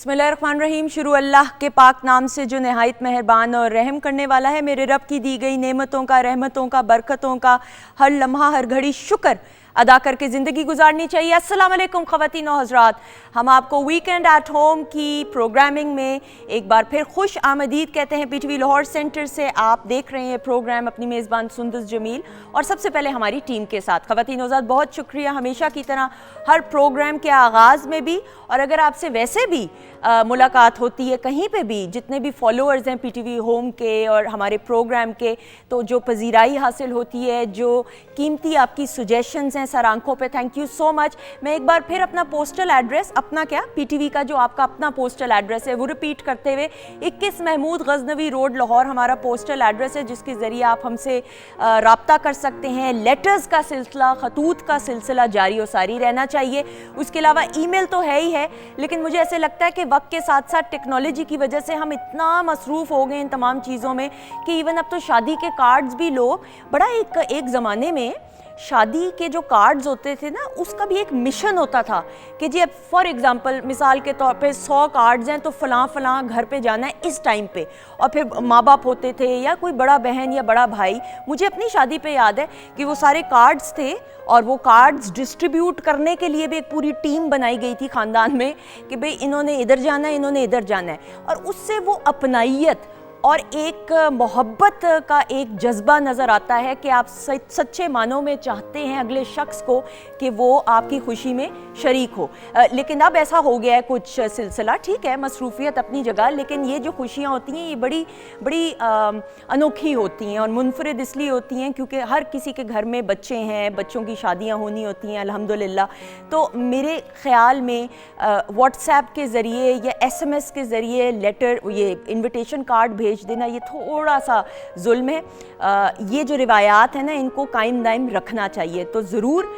बिस्मिल्लाहिर्रहमानिर्रहीम। शुरू अल्लाह के पाक नाम से जो नहायत मेहरबान और रहम करने वाला है। मेरे रब की दी गई नेमतों का, रहमतों का, बरकतों का हर लम्हा हर घड़ी शुक्र अदा करके ज़िंदगी गुजारनी चाहिए। अस्सलाम वालेकुम ख़वातीन और हज़रात, हम आपको वीकेंड एट होम की प्रोग्रामिंग में एक बार फिर खुश आमदीद कहते हैं। पीटीवी लाहौर सेंटर से आप देख रहे हैं प्रोग्राम अपनी मेज़बान सुंदस जमील और सबसे पहले हमारी टीम के साथ। ख़वातीन और हज़रात, बहुत शुक्रिया हमेशा की तरह हर प्रोग्राम के आगाज़ में भी, और अगर आपसे वैसे भी मुलाकात होती है कहीं पे भी, जितने भी फॉलोअर्स हैं पीटीवी होम के और हमारे प्रोग्राम के, तो जो पजीराई हासिल होती है, जो कीमती आपकी सुजेशंस हैं सर आंखों पे, थैंक यू सो मच। मैं एक बार फिर अपना पोस्टल एड्रेस, अपना क्या पीटीवी का जो आपका अपना पोस्टल एड्रेस है वो रिपीट करते हुए, 21 महमूद गजनवी रोड लाहौर हमारा पोस्टल एड्रेस है, जिसके ज़रिए आप हमसे रब्ता कर सकते हैं। लेटर्स का सिलसिला, खतूत का सिलसिला जारी और सारी रहना चाहिए। उसके अलावा ईमेल तो है ही है, लेकिन मुझे ऐसे लगता है कि वक्त के साथ साथ टेक्नोलॉजी की वजह से हम इतना मसरूफ़ हो गए इन तमाम चीज़ों में कि इवन अब तो शादी के कार्ड्स भी लोग बड़ा एक ज़माने में शादी के जो कार्ड्स होते थे ना, उसका भी एक मिशन होता था कि जी अब फॉर एग्जांपल मिसाल के तौर पे 100 कार्ड्स हैं तो फ़लाँ फ़लाँ घर पे जाना है इस टाइम पे, और फिर माँ बाप होते थे या कोई बड़ा बहन या बड़ा भाई। मुझे अपनी शादी पे याद है कि वो सारे कार्ड्स थे और वो कार्ड्स डिस्ट्रीब्यूट करने के लिए भी एक पूरी टीम बनाई गई थी ख़ानदान में कि भाई इन्होंने इधर जाना है, इन्होंने इधर जाना है, और उससे वो अपनाइयत और एक मोहब्बत का एक जज्बा नज़र आता है कि आप सच्चे मानों में चाहते हैं अगले शख्स को कि वो आपकी खुशी में शरीक हो। लेकिन अब ऐसा हो गया है कुछ सिलसिला, ठीक है मसरूफियत अपनी जगह, लेकिन ये जो खुशियाँ होती हैं ये बड़ी अनोखी होती हैं और मुनफरिद इसलिए होती हैं क्योंकि हर किसी के घर में बच्चे हैं, बच्चों की शादियाँ होनी होती हैं अल्हम्दुलिल्लाह। तो मेरे ख़्याल में व्हाट्सएप के ज़रिए या SMS के ज़रिए लेटर, ये इन्विटेशन कार्ड भेज देना, ये थोड़ा सा जुल्म है। ये जो रिवायात है ना, इनको कायम दायम रखना चाहिए, तो ज़रूर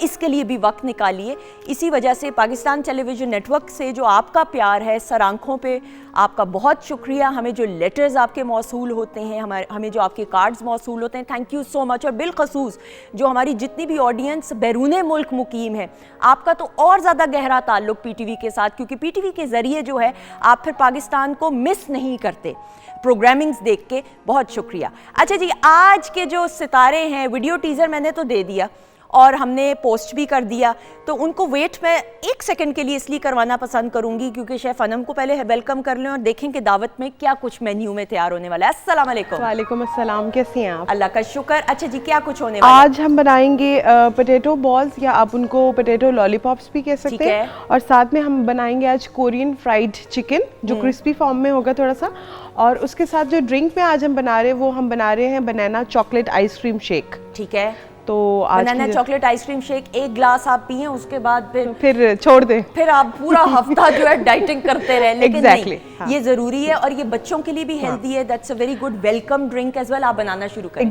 इसके लिए भी वक्त निकालिए। इसी वजह से पाकिस्तान टेलीविज़न नेटवर्क से जो आपका प्यार है सर आँखों पे, आपका बहुत शुक्रिया। हमें जो लेटर्स आपके मौसूल होते हैं, हमें जो आपके कार्ड्स मौसूल होते हैं, थैंक यू सो मच। और बिलखसूस जो हमारी जितनी भी ऑडियंस बैरून मुल्क मुकीम है, आपका तो और ज़्यादा गहरा ताल्लुक़ पीटीवी के साथ, क्योंकि पीटीवी के ज़रिए जो है आप फिर पाकिस्तान को मिस नहीं करते प्रोग्रामिंग्स देख के। बहुत शुक्रिया। अच्छा जी, आज के जो सितारे हैं, वीडियो टीज़र मैंने तो दे दिया और हमने पोस्ट भी कर दिया, तो उनको वेट मैं 1 सेकंड के लिए इसलिए करवाना पसंद करूंगी क्योंकि शेफ़ अनम को पहले वेलकम कर लें और देखें कि दावत में क्या कुछ मेन्यू में तैयार होने वाला है। अस्सलाम वालेकुम। वालेकुम अस्सलाम, कैसी हैं आप? अल्लाह का शुक्र। अच्छा जी, क्या कुछ होने वाला है? आज हम बनाएंगे पोटैटो बॉल्स, या आप उनको पोटैटो लॉलीपॉप्स भी कह सकते हैं, और साथ में हम बनाएंगे आज कोरियन फ्राइड चिकन जो क्रिस्पी फॉर्म में होगा थोड़ा सा। और उसके साथ जो ड्रिंक में आज हम बना रहे हैं वो हम बना रहे हैं बनाना चॉकलेट आइसक्रीम शेक। ठीक है, तो आज बनाना चॉकलेट आइसक्रीम शेक 1 गिलास आप पिए, उसके बाद फिर छोड़ दें, फिर आप पूरा हफ्ता जो है डाइटिंग करते रहे। लेकिन नहीं, हाँ। ये जरूरी है और ये बच्चों के लिए भी हेल्दी है। That's a very good welcome drink as well. आप बनाना शुरू करें।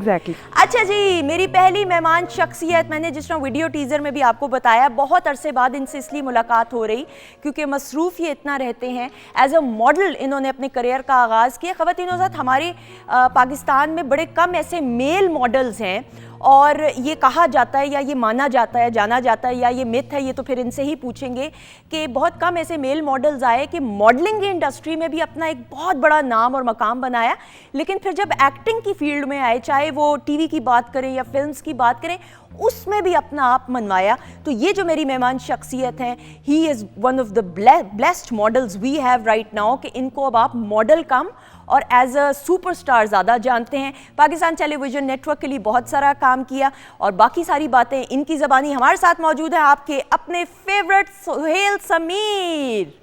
अच्छा जी, मेरी पहली मेहमान शख्सियत, मैंने जिस तरह वीडियो टीजर में भी आपको बताया, बहुत अरसे बाद इनसे इसलिए मुलाकात हो रही क्योंकि मसरूफ ये इतना रहते हैं। एज अ मॉडल इन्होंने अपने करियर का आगाज़ किया। ख़वातीन साथ हमारे पाकिस्तान में बड़े कम ऐसे मेल मॉडल्स हैं, और ये कहा जाता है या ये माना जाता है, जाना जाता है, या ये मिथ है, ये तो फिर इनसे ही पूछेंगे कि बहुत कम ऐसे मेल मॉडल्स आए कि मॉडलिंग की इंडस्ट्री में भी अपना एक बहुत बड़ा नाम और मकाम बनाया, लेकिन फिर जब एक्टिंग की फील्ड में आए, चाहे वो टीवी की बात करें या फिल्म्स की बात करें, उसमें भी अपना आप मनवाया। तो ये जो मेरी मेहमान शख्सियत हैं, he is one of the blessed models we have right now, कि इनको अब आप मॉडल कम और एज अ सुपरस्टार ज़्यादा जानते हैं। पाकिस्तान टेलीविज़न नेटवर्क के लिए बहुत सारा काम किया, और बाकी सारी बातें इनकी ज़बानी। हमारे साथ मौजूद है आपके अपने फेवरेट सुहेल समीर।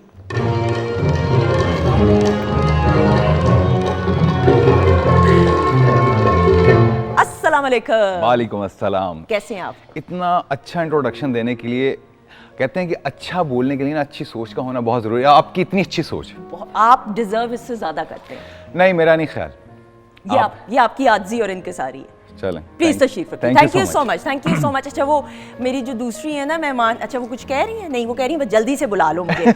अस्सलाम वालेकुम। वालेकुम अस्सलाम। कैसे हैं आप? इतना अच्छा इंट्रोडक्शन देने के लिए, कहते हैं कि अच्छा बोलने के लिए ना अच्छी सोच का होना बहुत ज़रूरी है। आपकी इतनी अच्छी सोच, आप डिजर्व इससे ज़्यादा करते हैं। नहीं, मेरा नहीं ख्याल। ये आपकी आजी और इनके सारी है। चलें प्लीज तशरीफ रखिए। Thank you so much, thank you so much. अच्छा वो मेरी जो दूसरी है ना मेहमान, अच्छा वो कुछ कह रही हैं? नहीं वो कह रही हैं बस जल्दी से बुला लो मुझे।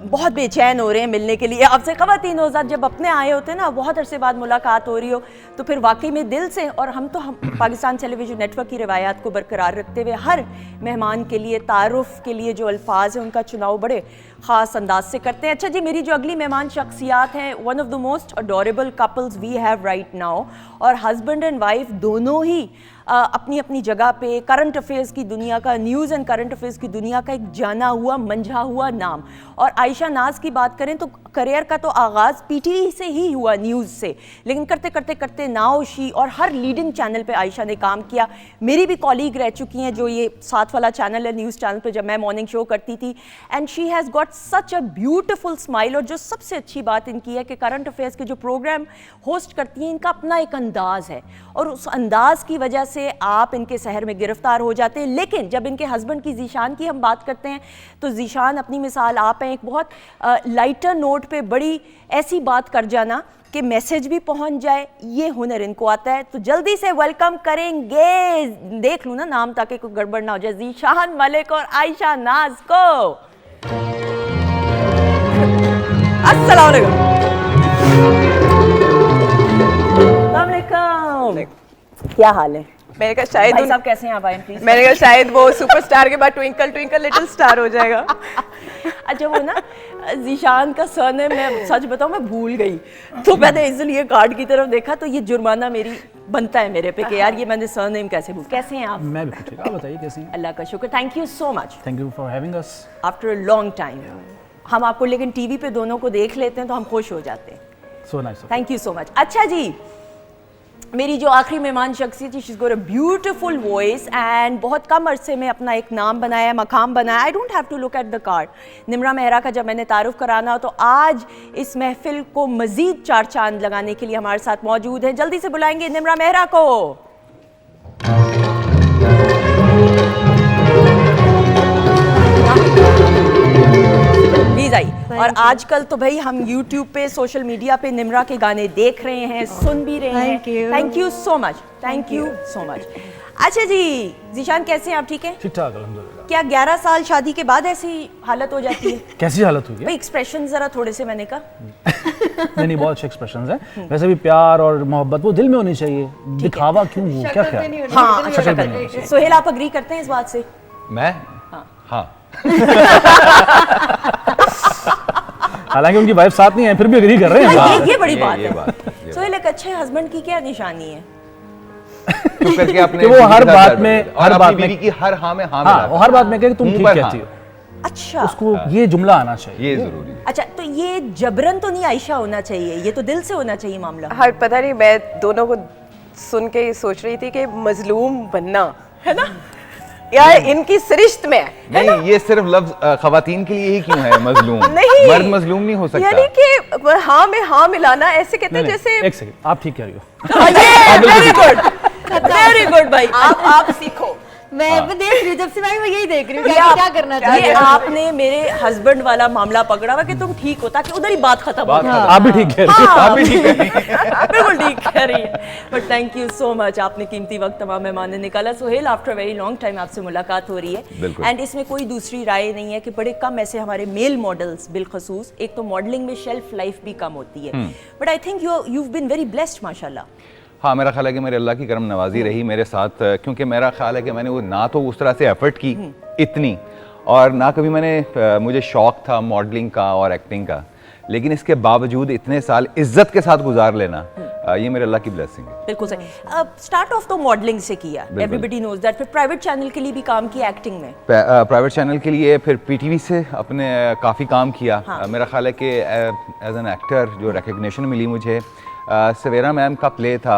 बहुत बेचैन हो रहे हैं मिलने के लिए आपसे। ख़वातीन हज़रात जब अपने आए होते हैं ना, बहुत अरसे बाद मुलाकात हो रही हो, तो फिर वाकई में दिल से, और हम पाकिस्तान टेलीविज़न नेटवर्क की रिवायात को बरकरार रखते हुए हर मेहमान के लिए तारुफ के लिए जो अल्फाज हैं उनका चुनाव बड़े ख़ास अंदाज से करते हैं। अच्छा जी, मेरी जो अगली मेहमान शख्सियात हैं, one of the most adorable couples we have right now, और हस्बैंड एंड वाइफ दोनों ही अपनी अपनी जगह पे करंट अफेयर्स की दुनिया का, न्यूज़ एंड करंट अफेयर्स की दुनिया का एक जाना हुआ मंझा हुआ नाम। और आयशा नाज की बात करें तो करियर का तो आगाज़ पीटीवी से ही हुआ, न्यूज़ से, लेकिन करते करते करते नाओशी और हर लीडिंग चैनल पे आयशा ने काम किया। मेरी भी कॉलीग रह चुकी हैं जो ये साथ वाला चैनल है, न्यूज़ चैनल पे जब मैं मॉर्निंग शो करती थी, and she has got such a beautiful smile. और जो सबसे अच्छी बात इनकी है कि करंट अफेयर्स के जो प्रोग्राम होस्ट करती हैं, इनका अपना एक अंदाज़ है, और उस अंदाज़ की वजह से आप इनके शहर में गिरफ्तार हो जाते हैं। लेकिन जब इनके हस्बैंड की जीशान की हम बात करते हैं तो जीशान अपनी मिसाल आप हैं, एक बहुत लाइटर नोट पे बड़ी ऐसी बात कर जाना कि मैसेज भी पहुंच जाए, ये हुनर इनको आता है। तो जल्दी से वेलकम करेंगे, देख लूँ ना नाम ताकि कोई गड़बड़ ना हो जाए, जीशान मलिक और आयशा नाज को। अस्सलाम वालेकुम। क्या हाल है? मैंने कहा शायद भाई साहब कैसे हैं आप? आए प्लीज। मैंने कहा शायद वो सुपरस्टार के बाद ट्विंकल ट्विंकल लिटिल स्टार हो जाएगा। अच्छा वो ना जीशान का सरनेम मैं सच बताऊं मैं भूल गई, तो मैंने इसलिए कार्ड की तरफ देखा तो ये जुर्माना मेरी बनता है मेरे पे कि यार ये मैंने सरनेम कैसे भूल। कैसे हैं आप? मैं भी ठीक। आप बताइए कैसी हैं? अल्लाह का शुक्र, thank you so much. Thank you for having us after a long time हम आपको लेकिन टीवी पे दोनों को देख लेते हैं तो हम खुश हो जाते हैं। So nice. Thank you so much. अच्छा जी, मेरी जो आखिरी मेहमान शख्सियत थी, she is got a beautiful voice and बहुत कम अरसे में अपना एक नाम बनाया, मकाम बनाया। I don't have to look at the card. Nimra Mehra का जब मैंने तारुफ कराना हो तो आज इस महफिल को मजीद चार चांद लगाने के लिए हमारे साथ मौजूद हैं। जल्दी से बुलाएंगे निम्रा मेहरा को। Please I. और आजकल तो भाई हम YouTube पे, सोशल मीडिया पे निम्रा के गाने देख रहे हैं, सुन भी रहे हैं। Thank you so much, thank you so much. अच्छा जी, जीशान कैसे हैं आप? ठीक है, ठीक ठाक अल्हम्दुलिल्लाह। क्या 11 साल शादी के बाद ऐसी हालत हो जाती है? कैसी हालत हुई है? भाई एक्सप्रेशन जरा थोड़े से मैंने कहा। नहीं बहुत अच्छे एक्सप्रेशंस हैं। वैसे भी प्यार और मोहब्बत वो दिल में होनी चाहिए, दिखावा क्यों हो? क्या ख्याल? हाँ अच्छा शक्ल। सोहेल आप अग्री करते हैं इस बात से? मैं हाँ हालांकि उनकी वाइफ साथ नहीं है फिर भी एग्री कर रहे हैं। ये बड़ी बात है। सोहेल एक अच्छे हस्बैंड की क्या निशानी है? चुप करके अपने वो हर बात में, और अपनी बीवी की हर हाँ में हाँ मिला, हर बात में कहे तुम ठीक कहती हो। अच्छा, उसको ये जुमला आना चाहिए, ये जरूरी। अच्छा तो ये जबरन तो नहीं आयशा होना चाहिए, ये तो दिल से होना चाहिए मामला। हाँ पता नहीं, मैं दोनों को सुन के सोच रही थी कि मजलूम बनना है ना यार इनकी सरिश्त में नहीं, ये सिर्फ लफ्ज खवातीन के लिए ही क्यों है मजलूम? नहीं, मर्द मजलूम नहीं हो सकता। यानी कि हाँ में हाँ मिलाना, ऐसे कहते हैं जैसे। एक सेकंड, आप ठीक कह रही हो। वेरी गुड भाई, आप सीखो। मैं भी देख रही हूँ, जब से मैं यही देख रही हूँ ये क्या करना ये चाहिए। आपने मेरे हस्बैंड वाला मामला पकड़ा हुआ कि तुम ठीक हो, ताकि उधर ही बात खत्म हो जाए। आप भी ठीक कह रही हो। आप भी ठीक कह रही हैं। बिल्कुल ठीक कह रही है। But thank you so much, आपने कीमती वक्त तमाम मेहमान ने निकाला। Sohail after very long time आपसे मुलाकात हो रही है, बिल्कुल। एंड इसमें कोई दूसरी राय नहीं है कि बड़े कम ऐसे हमारे मेल मॉडल्स बिलखसूस, एक तो मॉडलिंग में शेल्फ लाइफ भी कम होती है, but I think you been very blessed माशाल्लाह। हाँ, मेरा ख्याल है कि मेरे अल्लाह की करम नवाजी रही मेरे साथ, क्योंकि मेरा ख्याल है कि मैंने वो ना तो उस तरह से एफर्ट की इतनी, और ना कभी मैंने मुझे शौक था मॉडलिंग का और एक्टिंग का, लेकिन इसके बावजूद इतने साल इज्जत के साथ गुजार लेना, ये मेरे अल्लाह की ब्लेसिंग है। बिल्कुल सही। अब स्टार्ट ऑफ तो मॉडलिंग से किया, एवरीबॉडी नोज दैट, फिर प्राइवेट चैनल के लिए भी काम किया एक्टिंग में। प्राइवेट चैनल के लिए, फिर पीटीवी से अपने काफ़ी काम किया। हाँ। मेरा ख्याल है कि एज एन एक्टर जो रिकग्निशन मिली मुझे, सवेरा मैम का प्ले था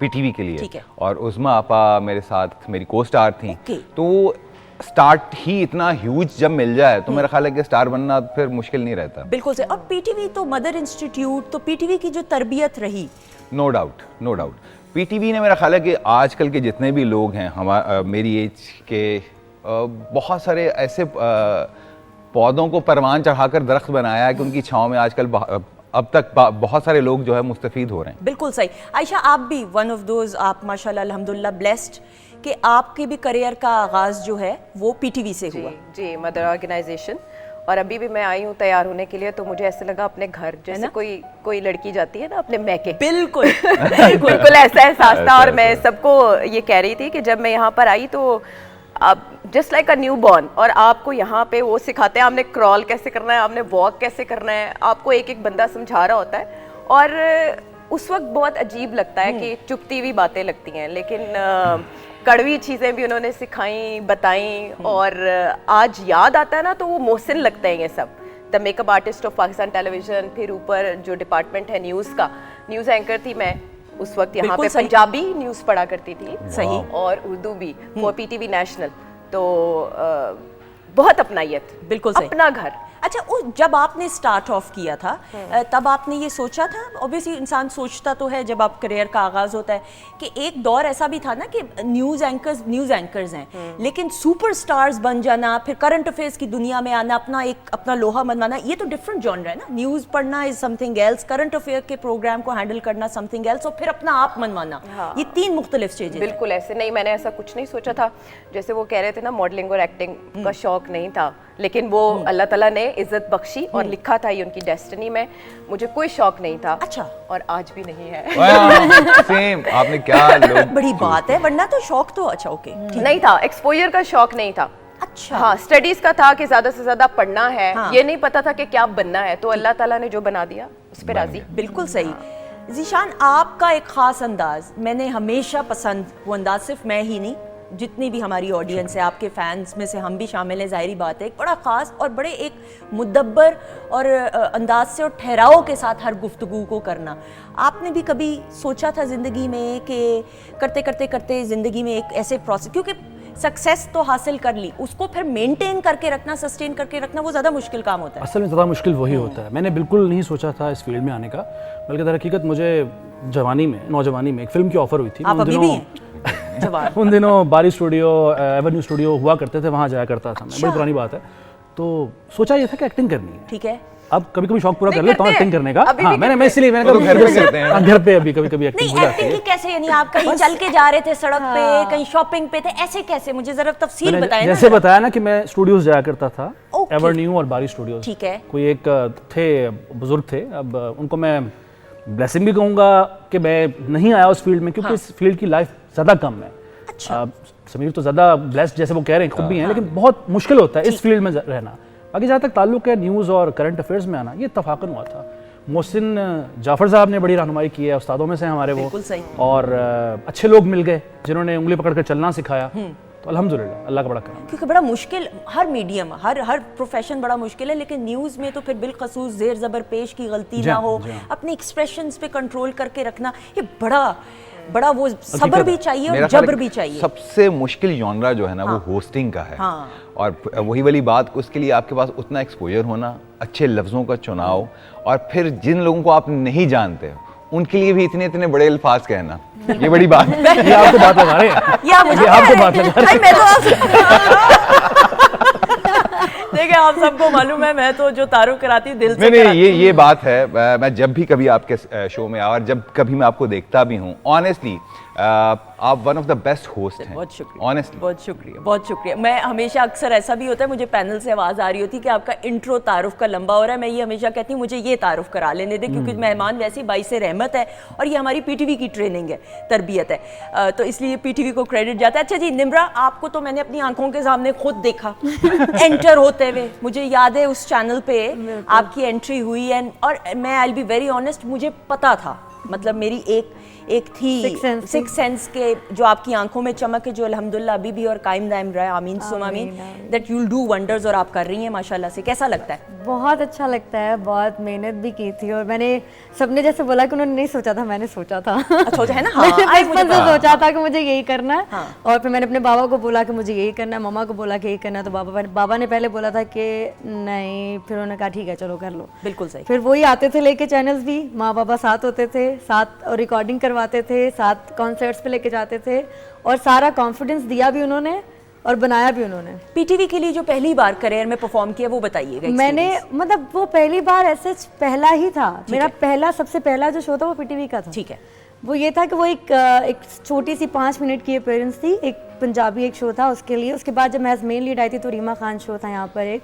पीटीवी के लिए, ठीक है। और उस्मा आपा मेरे साथ मेरी को स्टार थी, ओके। तो स्टार्ट ही इतना ह्यूज जब मिल जाए तो मेरा ख्याल है कि स्टार बनना फिर मुश्किल नहीं रहता। बिल्कुल सही। और पीटीवी तो मदर इंस्टीट्यूट, तो पीटीवी की जो तरबियत रही, no doubt, no doubt. PTV ने मेरा ख्याल है कि आजकल के जितने भी लोग हैं मेरी एज के, बहुत सारे ऐसे पौधों को परवान चढ़ाकर दरख्त बनाया है कि उनकी छाँव में आजकल अब तक बहुत सारे लोग जो है मुस्तफीद हो रहे हैं। बिल्कुल सही। आयशा, आप भी वन ऑफ दोज, आप माशाल्लाह अल्हम्दुलिल्लाह ब्लेस्ड कि आपके भी करियर का आगाज़ जो है वो पीटीवी से हुआ। जी, मदर ऑर्गेनाइजेशन। और अभी भी मैं आई हूँ तैयार होने के लिए, तो मुझे ऐसे लगा अपने घर, जैसे कोई लड़की जाती है ना अपने मैके, बिल्कुल बिल्कुल ऐसा एहसास था। और मैं सबको ये कह रही थी कि जब मैं यहाँ पर आई तो आप just like a new born, और आपको यहाँ पे वो सिखाते हैं आपने क्रॉल कैसे करना है, आपने वॉक कैसे करना है, आपको एक एक बंदा समझा रहा होता है। और उस वक्त बहुत अजीब लगता है कि चुपती हुई बातें लगती हैं, लेकिन कड़वी चीज़ें भी उन्होंने सिखाई, बताई। और आज याद आता है ना तो वो मोहसिन लगते हैं ये सब। The makeup artist of Pakistan television, फिर ऊपर जो डिपार्टमेंट है न्यूज़ का, न्यूज़ एंकर थी मैं उस वक्त, यहाँ पे पंजाबी न्यूज़ पढ़ा करती थी, सही, और उर्दू भी फॉर पीटीवी नेशनल। तो बहुत अपनाइयत, बिल्कुल सही, अपना घर। अच्छा, जब आपने स्टार्ट ऑफ किया था तब आपने ये सोचा था, ऑब्वियसली इंसान सोचता तो है जब आप करियर का आगाज होता है, कि एक दौर ऐसा भी था ना कि न्यूज़ एंकर्स हैं, लेकिन सुपरस्टार्स बन जाना, फिर करंट अफेयर्स की दुनिया में आना, अपना लोहा मनवाना, ये तो डिफरेंट जॉनर है ना। न्यूज़ पढ़ना is something else, current affair के प्रोग्राम को हैंडल करना समथिंग एल्स, और फिर अपना आप मनवाना। ये 3 मुख्तलिफ स्टेजेस। बिल्कुल ऐसे नहीं, मैंने ऐसा कुछ नहीं सोचा था। जैसे वो कह रहे थे ना, मॉडलिंग और एक्टिंग का शौक नहीं था, लेकिन वो अल्लाह ताला ने इज्जत बख्शी और लिखा था ये उनकी डेस्टिनी में। मुझे कोई शौक नहीं था। अच्छा। और आज भी नहीं है। सेम, आपने क्या लोग बड़ी बात है, वरना तो शौक तो अच्छा ओके नहीं था, एक्सपोजर का शौक नहीं था। अच्छा, हाँ, स्टडीज का था कि ज्यादा से ज्यादा पढ़ना है। हाँ। ये नहीं पता था कि क्या बनना है, तो अल्लाह ताला ने जो बना दिया उस पर राजी। बिल्कुल सही। ज़ीशान, आपका एक ख़ास अंदाज मैंने हमेशा पसंद, वो अंदाज सिर्फ मैं ही नहीं, जितनी भी हमारी ऑडियंस है, आपके फैंस में से हम भी शामिल हैं, ज़ाहिरी बात है, एक बड़ा ख़ास और बड़े एक मुदब्बर और अंदाज से और ठहराव के साथ हर गुफ्तगू को करना। आपने भी कभी सोचा था ज़िंदगी में कि करते करते करते ज़िंदगी में एक ऐसे प्रोसेस, क्योंकि सक्सेस तो हासिल कर ली, उसको फिर मेंटेन करके रखना, सस्टेन करके रखना, वो ज़्यादा मुश्किल काम होता है। असल में ज़्यादा मुश्किल वही होता है। मैंने बिल्कुल नहीं सोचा था इस फील्ड में आने का, बल्कि दर हकीकत मुझे नौजवानी में एक फ़िल्म की ऑफ़र हुई थी। आप अभी भी हैं जवान? उन दिनों बारी स्टूडियो, एवेन्यू स्टूडियो हुआ करते थे, वहाँ जाया करता था मैं। बड़ी पुरानी बात है। तो सोचा ये था कि एक्टिंग करनी है। ठीक है। अब कभी कभी शौक पूरा कर लेता हूँ एक्टिंग करने का। हाँ, मैं इसलिए मैंने घर पे करते हैं। घर पे अभी कभी एक्टिंग हो जाती एक्टिंग है। की कैसे, यानी आप कहीं चल के जा रहे थे सड़क पे, कहीं शॉपिंग पे थे, ऐसे कैसे, मुझे जरा तफसील बताएं ना। जैसे बताया ना कि मैं स्टूडियोज जाया करता था, ओके। एवेन्यू और बारी स्टूडियोज। ठीक है। कोई एक थे, बुजुर्ग थे, अब उनको मैं ब्लेसिंग भी कहूँगा कि मैं नहीं आया उस फील्ड में, क्योंकि इस फील्ड की लाइफ ज़्यादा कम है। अच्छा। समीर तो ज़्यादा ब्लेस्ड जैसे वो कह रहे हैं, खुद भी हैं, लेकिन बहुत मुश्किल होता है इस फील्ड में रहना। बाकी जहाँ तक ताल्लुक है न्यूज़ और करंट अफेयर्स में आना, ये इत्तफाकन हुआ था। मोहसिन जाफ़र साहब ने बड़ी रहनुमाई की है, उस्तादों में से हमारे वो, बिल्कुल सही। और अच्छे लोग मिल गए जिन्होंने उंगली पकड़कर चलना सिखाया। तो अल्हम्दुलिल्लाह, अल्लाह का बड़ा करम। क्योंकि बड़ा मुश्किल, हर मीडियम, हर प्रोफेशन बड़ा मुश्किल है, लेकिन न्यूज़ में तो फिर बिलखसूस ज़ेर ज़बर पेश की गलती ना हो, अपने एक्सप्रेशंस पे कंट्रोल करके रखना, ये बड़ा वो सब्र भी चाहिए और जबर भी चाहिए। सबसे मुश्किल जॉनरा जो है ना, वो होस्टिंग का है। हाँ। और वही वाली बात, उसके लिए आपके पास उतना एक्सपोजर होना, अच्छे लफ्ज़ों का चुनाव, और फिर जिन लोगों को आप नहीं जानते उनके लिए भी इतने बड़े अल्फाज कहना, ये बड़ी बात है। ये आपको बात लगा रहे हैं, या मुझे आपको बात लगा रहे हैं। मैं तो देखिए, आप सबको मालूम है, मैं तो जो तारुफ कराती दिल से नहीं, ये बात है। मैं जब भी कभी आपके शो में आया और जब कभी मैं आपको देखता भी हूँ, ऑनेस्टली आप one of the best host हैं। बहुत शुक्रिया, ऑनेस्टली बहुत शुक्रिया। मैं हमेशा, अक्सर ऐसा भी होता है, मुझे पैनल से आवाज़ आ रही होती है कि आपका इंट्रो तारुफ का लंबा हो रहा है, मैं ये हमेशा कहती हूँ मुझे ये तारुफ करा लेने दे, क्योंकि मेहमान वैसे बाइसे रहमत है और ये हमारी पीटीवी की ट्रेनिंग है, तरबियत है, तो इसलिए पीटीवी को क्रेडिट जाता है। अच्छा जी, निम्रा, आपको तो मैंने अपनी आंखों के सामने खुद देखा एंटर होते हुए, मुझे याद है उस चैनल पे आपकी एंट्री हुई है, और मैं I will be very honest, मुझे पता था, मतलब मेरी एक थी सिक्स सेंस के, जो आपकी आंखों में चमक है, जो अल्हम्दुलिल्लाह अभी भी और कायम दायम रहा है, आमीन सुम आमीन, that you will do wonders, और आप कर रही हैं माशाल्लाह से। कैसा लगता है? बहुत अच्छा लगता है, बहुत मेहनत भी की थी, और मैंने, सबने जैसे बोला कि उन्होंने नहीं सोचा था, मैंने सोचा था। अच्छा है ना? हाँ, मैंने बचपन से सोचा था कि मुझे यही करना है। हाँ। और फिर मैंने अपने बाबा को बोला कि मुझे यही करना है, मम्मा को बोला कि यही करना है, तो बाबा ने पहले बोला था कि नहीं, फिर उन्होंने कहा ठीक है चलो कर लो। बिल्कुल सही। फिर वही आते थे लेके चैनल्स भी, माँ बाबा साथ होते थे, साथ रिकॉर्डिंग करवाते थे, साथ कॉन्सर्ट्स पे लेके जाते थे, और सारा कॉन्फिडेंस दिया भी उन्होंने, और बनाया भी उन्होंने। पीटीवी के लिए जो पहली बार करियर में परफॉर्म किया वो बताइएगा। मैंने मतलब वो पहली बार ऐसे पहला ही था मेरा, पहला सबसे पहला जो शो था वो पीटीवी का था। ठीक है। वो ये था कि वो एक छोटी सी 5 मिनट की अपीयरेंस थी, एक पंजाबी एक शो था उसके लिए। उसके बाद जब मैं मेन लीड आई थी तो रीमा खान शो था यहाँ पर एक,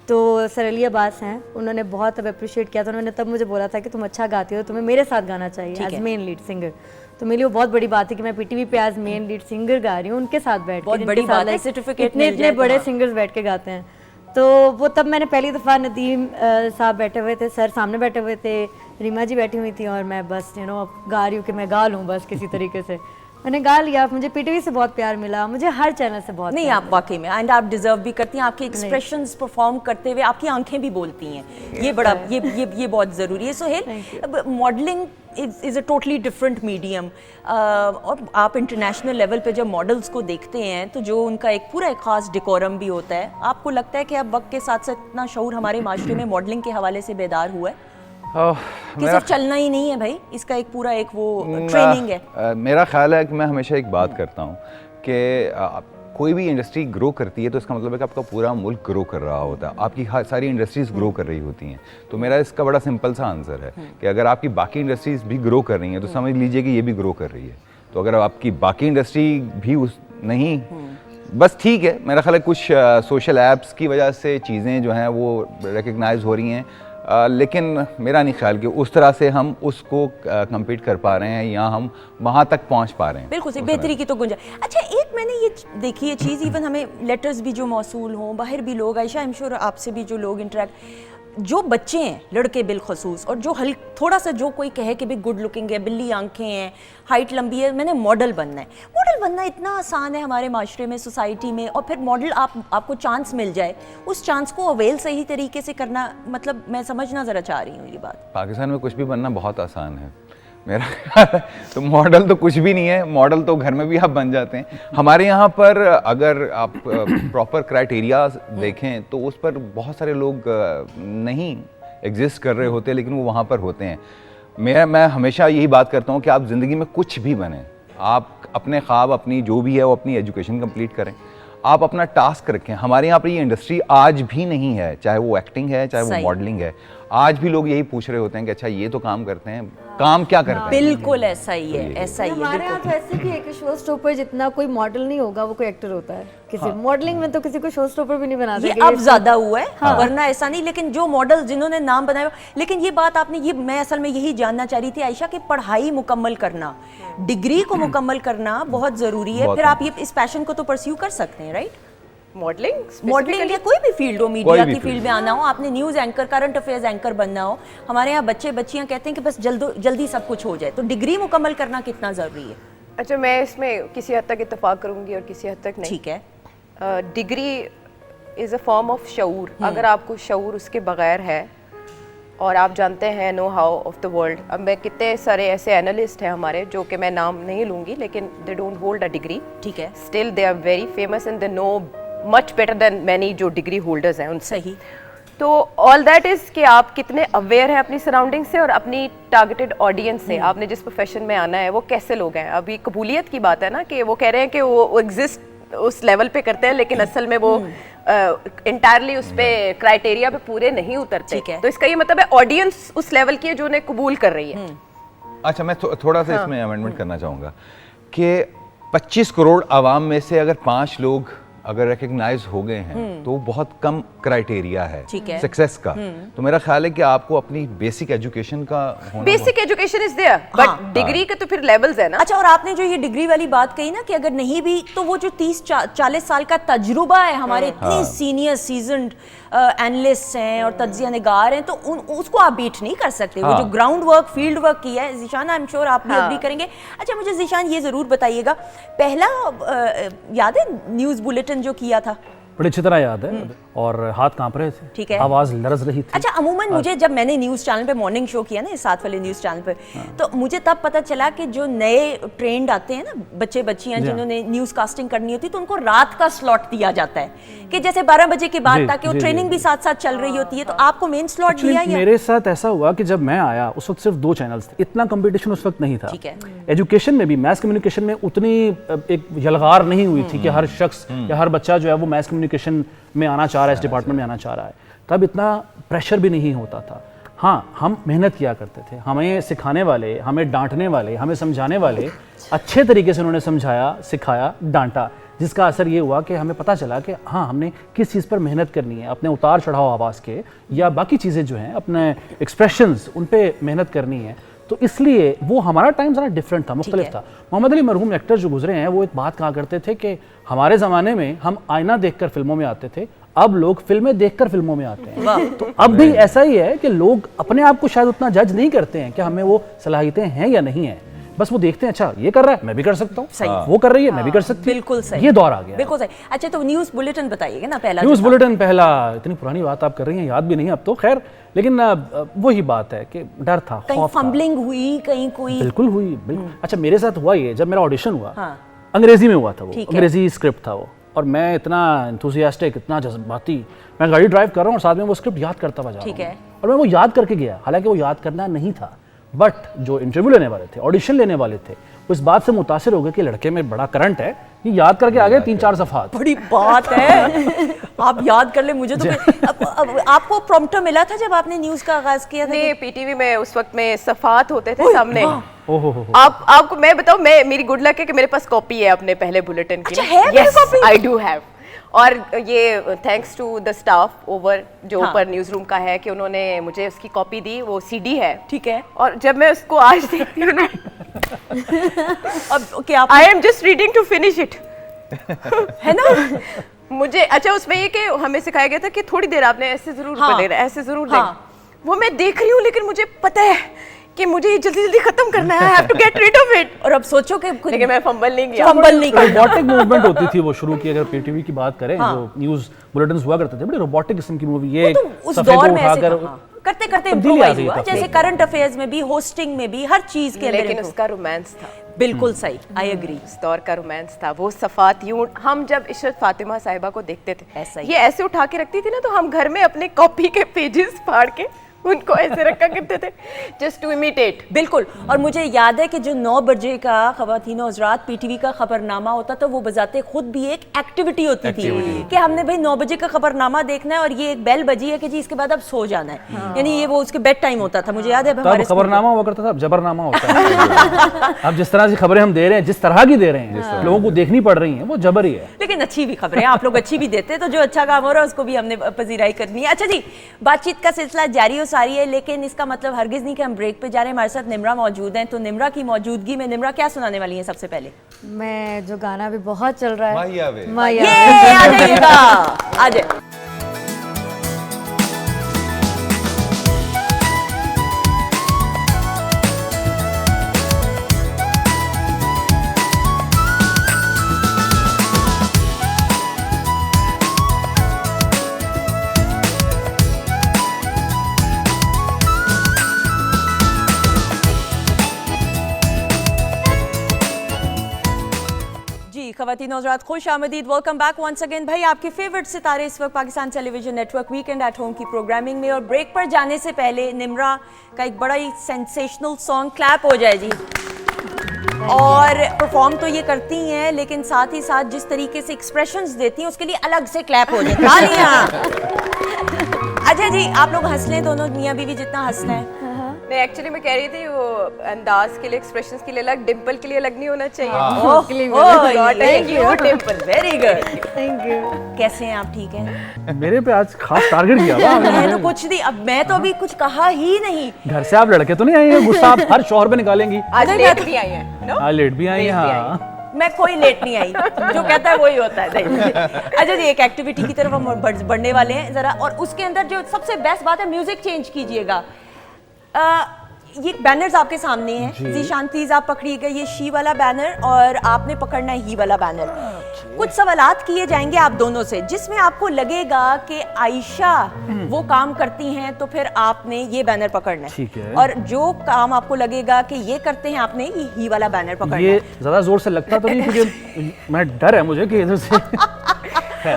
तो सरली अब्बास हैं, उन्होंने बहुत तब अप्रिशिएट किया था। उन्होंने तब मुझे बोला था कि तुम अच्छा गाती हो, तुम्हें मेरे साथ गाना चाहिए एज मेन लीड सिंगर। तो मेरे लिए वो बहुत बड़ी बात है कि मैं पीटीवी पे एज मेन लीड सिंगर गा रही हूँ उनके साथ बैठ के। बहुत बड़ी बात है, सर्टिफिकेट मिल जाए इतने बड़े सिंगर्स बैठ के गाते हैं। तो वो तब मैंने पहली दफ़ा नदीम साहब बैठे हुए थे, सर सामने बैठे हुए थे, रीमा जी बैठी हुई थी और मैं बस गा रही हूँ कि मैं गा लूँ बस किसी तरीके से। मैंने गा लिया। मुझे पीटीवी से बहुत प्यार मिला, मुझे हर चैनल से बहुत नहीं, प्यार आप वाकई में एंड आप डिजर्व भी करती हैं। आपके एक्सप्रेशंस परफॉर्म करते हुए आपकी आंखें भी बोलती हैं, ये बड़ा ये बहुत ज़रूरी है। Sohail, modelling is a totally different medium, और आप इंटरनेशनल लेवल पे जब मॉडल्स को देखते हैं तो जो उनका एक पूरा एक ख़ास डिकोरम भी होता है, आपको लगता है कि अब वक्त के साथ साथ इतना शऊर हमारे माशरे में मॉडलिंग के हवाले से बेदार हुआ है कि सिर्फ चलना ही नहीं है भाई, इसका एक पूरा एक वो ट्रेनिंग है? मेरा ख्याल है कि मैं हमेशा एक बात करता हूँ कि कोई भी इंडस्ट्री ग्रो करती है तो इसका मतलब है कि आपका पूरा मुल्क ग्रो कर रहा होता है, आपकी सारी इंडस्ट्रीज ग्रो कर रही होती हैं। तो मेरा इसका बड़ा सिंपल सा आंसर है कि अगर आपकी बाकी इंडस्ट्रीज भी ग्रो कर रही हैं तो समझ लीजिए कि ये भी ग्रो कर रही है। तो अगर आपकी बाकी इंडस्ट्री भी नहीं, बस ठीक है, मेरा ख्याल है कुछ सोशल ऐप्स की वजह से चीज़ें जो हैं वो रिकग्नाइज हो रही हैं, लेकिन मेरा नहीं ख्याल कि उस तरह से हम उसको कम्पीट कर पा रहे हैं या हम वहाँ तक पहुँच पा रहे हैं। बिल्कुल सही, बेहतरी की तो गुंजाइश। अच्छा, एक मैंने ये देखी ये चीज़, इवन हमें लेटर्स भी जो मौसूल हों, बाहर भी लोग, आयशा आई एम श्योर आपसे भी जो लोग इंटरेक्ट, जो बच्चे हैं लड़के बिलखसूस, और जो थोड़ा सा जो कोई कहे कि भाई गुड लुकिंग है, बिल्ली आंखें हैं, हाइट लंबी है, मैंने मॉडल बनना है। मॉडल बनना इतना आसान है हमारे माशरे में, सोसाइटी में, और फिर मॉडल आपको चांस मिल जाए, उस चांस को अवेल सही तरीके से करना, मतलब मैं समझना ज़रा चाह रही हूँ ये बात। पाकिस्तान में कुछ भी बनना बहुत आसान है मेरा ख्याल है। तो मॉडल तो कुछ भी नहीं है, मॉडल तो घर में भी आप बन जाते हैं। हमारे यहाँ पर अगर आप प्रॉपर क्राइटेरिया देखें तो उस पर बहुत सारे लोग नहीं एग्जिस्ट कर रहे होते, लेकिन वो वहाँ पर होते हैं। मैं हमेशा यही बात करता हूँ कि आप ज़िंदगी में कुछ भी बने, आप अपने ख्वाब, अपनी जो भी है वो अपनी एजुकेशन कंप्लीट करें, आप अपना टास्क रखें। हमारे यहाँ पर ये इंडस्ट्री आज भी नहीं है, चाहे वो एक्टिंग है चाहे वो मॉडलिंग है, आज भी लोग यही पूछ रहे होते हैं कि अच्छा ये तो काम करते हैं, काम क्या करते हैं। बिल्कुल ऐसा ही है, ऐसा ही है। हमारे यहाँ तो ऐसे भी है कि शो स्टॉपर जितना कोई मॉडल नहीं होगा वो कोई एक्टर होता है। किसी मॉडलिंग में तो किसी को शो स्टॉपर भी नहीं बनाते। ये अब ज्यादा हुआ है, वरना ऐसा नहीं। लेकिन जो मॉडल जिन्होंने नाम बनाया, लेकिन ये बात आपने, ये मैं असल में यही जानना चाह रही थी आयशा, कि पढ़ाई मुकम्मल करना, डिग्री को मुकम्मल करना बहुत जरूरी है, फिर आप ये इस पैशन को तो परस्यू कर सकते हैं, राइट? मॉडलिंग या कोई भी फील्ड हो, मीडिया की फील्ड में आना हो, आपने news anchor, current affairs anchor बनना हो, हमारे यहाँ बच्चे बच्चियाँ कहते हैं कि बस जल्दी सब कुछ हो जाए, तो डिग्री मुकम्मल करना कितना ज़रूरी है? अच्छा, मैं इसमें किसी हद तक इत्तेफाक करूंगी और किसी हद तक नहीं। ठीक है। Degree is a form of शऊर। अगर आपको शऊर उसके बगैर है और आप जानते हैं know how of the world, अब मैं कितने सारे ऐसे एनालिस्ट हैं हमारे जो कि मैं नाम नहीं लूँगी, लेकिन they don't hold a degree, ठीक है, still they are very famous and they know much better than many जो डिग्री होल्डर्स हैं उनसे। सही। तो ऑल दैट इज़ कि आप कितने अवेयर हैं अपनी सराउंडिंग से और अपनी टारगेटेड ऑडियंस से, आपने जिस प्रोफेशन में आना है वो कैसे लोग हैं। अभी कबूलियत की बात है ना, कि वो कह रहे हैं कि वो एग्जिस्ट उस लेवल पे करते हैं, लेकिन असल में वो इंटायरली उस पे क्राइटेरिया पे पूरे नहीं उतरते। तो इसका ये मतलब है ऑडियंस उस लेवल की है जो उन्हें कबूल कर रही है। अच्छा, मैं थोड़ा सा इसमें अमेंडमेंट करना चाहूँगा कि 25 करोड़ आवाम में से अगर 5 लोग अगर रिकग्नाइज हो गए हैं तो बहुत कम क्राइटेरिया है सक्सेस का। तो मेरा ख्याल है कि आपको अपनी बेसिक एजुकेशन का होना, basic education is there, but degree के तो फिर लेवल्स है ना। अच्छा, और आपने जो ये डिग्री वाली बात कही ना कि अगर नहीं भी तो वो जो 30-40 साल का तजुर्बा है, हमारे इतने सीनियर सीजन्ड एनालिस्ट हैं और तज्जिया निगार हैं, तो उसको आप बीट नहीं कर सकते। वो जो ग्राउंड वर्क, फील्ड वर्क किया है ज़ीशान, आई एम श्योर आप भी एग्री करेंगे। अच्छा, मुझे ज़ीशान ये ज़रूर बताइएगा, पहला याद है न्यूज़ बुलेटिन जो किया था बड़ी अच्छी तरह याद है और हाथ कांप रहे थे, ठीक है। आवाज लरज रही थी। अच्छा, अमूमन मुझे जब मैंने न्यूज़ चैनल पे मॉर्निंग शो किया ना, इस साथ वाले न्यूज़ चैनल पे, तो मुझे तब पता चला कि जो नए ट्रेंड आते हैं ना, बच्चे बच्चियां जिन्होंने न्यूज़ कास्टिंग करनी होती है, तो उनको रात का स्लॉट दिया जाता है कि जैसे 12 बजे के बाद, जी, ताकि वो जी, ट्रेनिंग जी। भी साथ साथ चल रही होती है। तो आपको मेन स्लॉट Actually, दिया या? मेरे साथ ऐसा हुआ कि जब मैं आया उस वक्त सिर्फ 2 चैनल्स थे, इतना कंपटीशन उस वक्त नहीं था। ठीक है। एजुकेशन में भी, मैथ कम्युनिकेशन में उतनी एक यलगार नहीं हुई थी कि हर शख्स या हर बच्चा जो है वो मैथ कम्युनिकेशन में आना चाह रहा है, इस डिपार्टमेंट में आना चाह रहा है। तब इतना प्रेशर भी नहीं होता था। हाँ, हम मेहनत किया करते थे, हमें सिखाने वाले, हमें डांटने वाले, हमें समझाने वाले अच्छे तरीके से उन्होंने समझाया, सिखाया, डांटा, जिसका असर ये हुआ कि हमें पता चला कि हाँ, हमने किस चीज़ पर मेहनत करनी है, अपने उतार चढ़ाव आवाज़ के या बाकी चीज़ें जो हैं, अपने एक्सप्रेशंस, उन पे मेहनत करनी है। तो इसलिए वो हमारा टाइम ज़रा डिफरेंट था, मुख्तलिफ था। मोहम्मद अली मरहूम एक्टर जो गुजरे हैं, वो एक बात कहा करते थे कि हमारे ज़माने में हम आईना देखकर फिल्मों में आते थे, अब लोग फिल्में देखकर फिल्मों में आते हैं। तो अब भी ऐसा ही है कि लोग अपने आप को शायद उतना जज नहीं करते हैं कि हमें वो सलाहियतें हैं या नहीं है, बस वो देखते हैं अच्छा ये कर रहा है मैं भी कर सकता हूँ, सही। वो कर रही है मैं भी कर सकती हूँ। बिल्कुल सही, ये दौर आ गया। बिल्कुल सही। अच्छा, तो न्यूज़ बुलेटिन बताइएगा ना, पहला न्यूज़ जो था। बुलेटिन पहला, इतनी पुरानी बात आप कर रही हैं, याद भी नहीं अब तो, खैर, लेकिन वही बात है कि डर था, कहीं खौफ था। फंबलिंग हुई, कहीं कोई? बिल्कुल हुई, बिल्कुल। अच्छा, मेरे साथ हुआ ये, जब मेरा ऑडिशन हुआ, हाँ। अंग्रेजी में हुआ था वो, ठीक है। अंग्रेजी स्क्रिप्ट था वो, और मैं इतना एंथुसियास्टिक, इतना जज्बाती, मैं गाड़ी ड्राइव कर रहा हूँ और साथ में वो स्क्रिप्ट याद करता हुआ जा रहा हूँ। ठीक है। और मैं वो याद करके गया, हालांकि वो याद करना नहीं था, बट जो इंटरव्यू लेने वाले थे, ऑडिशन लेने वाले थे, वो इस बात से मुतासिर हो गए कि लड़के में बड़ा करंट है, ये याद करके आ गए 3-4 सफ़ात। बड़ी बात है। आप याद कर ले, मुझे तो अब आपको प्रॉम्प्टर मिला था जब आपने न्यूज़ का आगाज किया था? नहीं, पीटीवी में उस वक्त में सफात होते थे सामने। ओहो, आपको मैं बताऊं, मेरी गुड लक है कि मेरे पास कॉपी है अपने पहले बुलेटिन की। अच्छा, है मेरे copy? I do have. और ये thanks to the staff over जो हाँ। ऊपर न्यूज़ रूम का है कि उन्होंने मुझे उसकी कॉपी दी, वो सीडी है। ठीक है। और जब मैं उसको आज देखती हूँ ना, अब क्या I am just reading to finish it, है ना? मुझे अच्छा उसमें ये कि हमें सिखाया गया था कि थोड़ी देर आपने ऐसे जरूर हाँ। देना, ऐसे जरूर हाँ। देना। वो मैं देख रही हूँ, लेकिन मुझे पता है कि मुझे ये जल्दी जल्दी खत्म करना है, I have to get rid of it. और अब सोचो कि लेकिन मैं फंबल नहीं किया। फंबल नहीं करना। रोबोटिक मूवमेंट होती थी वो शुरू की, अगर पीटीवी की बात करें, हाँ। जो न्यूज़ बुलेटिन हुआ करते थे, बड़ी रोबोटिक किस्म की मूवी, ये तो उस सफ़ेद दौर को में ऐसे उठाकर करते करते तब्दीली आ इम्प्रोवाइज गई हुआ, था। जैसे करंट अफेयर्स में भी, होस्टिंग में भी, हर चीज के अंदर लेकिन improve। उसका रोमांस था, बिल्कुल सही, आई एग्री। उस दौर का रोमांस था। वो सफात यूं, हम जब इशरत फातिमा साहिबा को देखते थे, ऐसा ही। ये ऐसे उठा के रखती थी ना, तो हम घर में अपने कॉपी के पेजेस फाड़ के उनको ऐसे रखा करते थे, जस्ट टू इमिटेट। बिल्कुल। और मुझे याद है कि जो 9 बजे का ख़वातीन हज़रात पीटीवी का खबरनामा होता था, वो बजाते खुद भी एक एक्टिविटी होती थी कि हमने भाई 9 बजे का खबरनामा देखना है और ये एक बेल बजी है कि जी इसके बाद अब सो जाना है। यानी ये वो उसके बेड टाइम होता था, मुझे याद है तब हमारे खबरनामा हुआ करता था, अब जबरनामा होता है। अब जिस तरह से खबरें हम दे रहे हैं, जिस तरह की दे रहे हैं, लोगों को देखनी पड़ रही हैं, वो जबर ही है। लेकिन अच्छी भी खबरें आप लोग अच्छी भी देते हैं, तो जो अच्छा काम हो रहा है उसको भी हमने पजीराई करनी है। अच्छा जी, बातचीत का सिलसिला जारी और सारी है, लेकिन इसका मतलब हरगिज नहीं कि हम ब्रेक पे जा रहे हैं। हमारे साथ निम्रा मौजूद हैं, तो निम्रा की मौजूदगी में निम्रा क्या सुनाने वाली हैं सबसे पहले? मैं जो गाना भी बहुत चल रहा है, माहिया वे। माहिया ये आ जाइएगा, आ जाए। ख़वातीन हज़रात खुश आमदीद, वेलकम बैक वंस अगेन। भाई आपके फेवरेट सितारे इस वक्त Pakistan television network weekend at home की प्रोग्रामिंग में, और ब्रेक पर जाने से पहले निम्रा का एक बड़ा ही सेंसेशनल सॉन्ग क्लैप हो जाए जी। और परफॉर्म तो ये करती हैं, लेकिन साथ ही साथ जिस तरीके से एक्सप्रेशंस देती हैं उसके लिए अलग से क्लैप हो जाए। तालियां। अच्छा जी, आप लोग हंस लें दोनों, मियां बीवी जितना हंसना है। नहीं, एक्चुअली मैं कह रही थी वो अंदाज के लिए, एक्सप्रेशंस के लिए अलग, डिंपल के लिए अलग नहीं होना चाहिए। Dimple, very good. Thank you. कैसे हैं आप? ठीक हैं? मेरे पे आज खास टारगेट किया हुआ मैं आपने। तो कुछ नहीं, अब मैं तो अभी कुछ कहा ही नहीं। घर से आप लड़के तो नहीं आए हैं, गुस्सा आप हर शौहर पे निकालेंगे। आज लेट भी आई हैं, नो? हाँ, लेट भी आई हैं, लेट भी हाँ। मैं कोई लेट नहीं आई, जो कहता है वही होता है। अच्छा जी, एक एक्टिविटी की तरफ हम बढ़ने वाले हैं जरा, और उसके अंदर जो सबसे बेस्ट बात है, म्यूजिक चेंज कीजिएगा। ये बैनर्स आपके सामने हैं। ज़ीशान प्लीज आप पकड़िएगा ये शी वाला बैनर और आपने पकड़ना है ही वाला बैनर। कुछ सवालात किए जाएंगे आप दोनों से जिसमें आपको लगेगा कि आयशा वो काम करती हैं तो फिर आपने ये बैनर पकड़ना है। ठीक है। और जो काम आपको लगेगा कि ये करते हैं आपने ये ही वाला बैनर पकड़ना ये है। ज्यादा जोर से लगता तो नहीं क्योंकि मैं डर है मुझे कि इधर से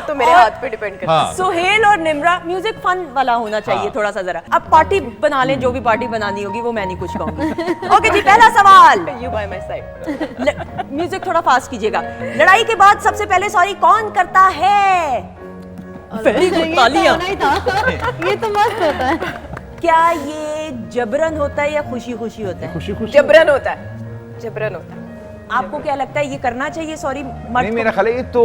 तो मेरे हाथ पे डिपेंड करता है। हाँ सोहेल और निम्रा म्यूजिक फन वाला होना चाहिए थोड़ा सा जरा। अब पार्टी बना लें, जो भी पार्टी बनानी होगी वो मैं नहीं कुछ कहूंगी। ओके जी, पहला सवाल। You by my side. Music थोड़ा फास्ट कीजिएगा। लड़ाई के बाद सबसे पहले सॉरी कौन करता है? वेरी गुड, तालियां। होना ही था। ये तो मस्त होता है। क्या ये जबरन होता है या खुशी खुशी होता है? खुशी खुशी जबरन होता है, जबरन होता है। आपको क्या लगता है ये करना चाहिए सॉरी नहीं, मर्द मेरा ख्याल है ये तो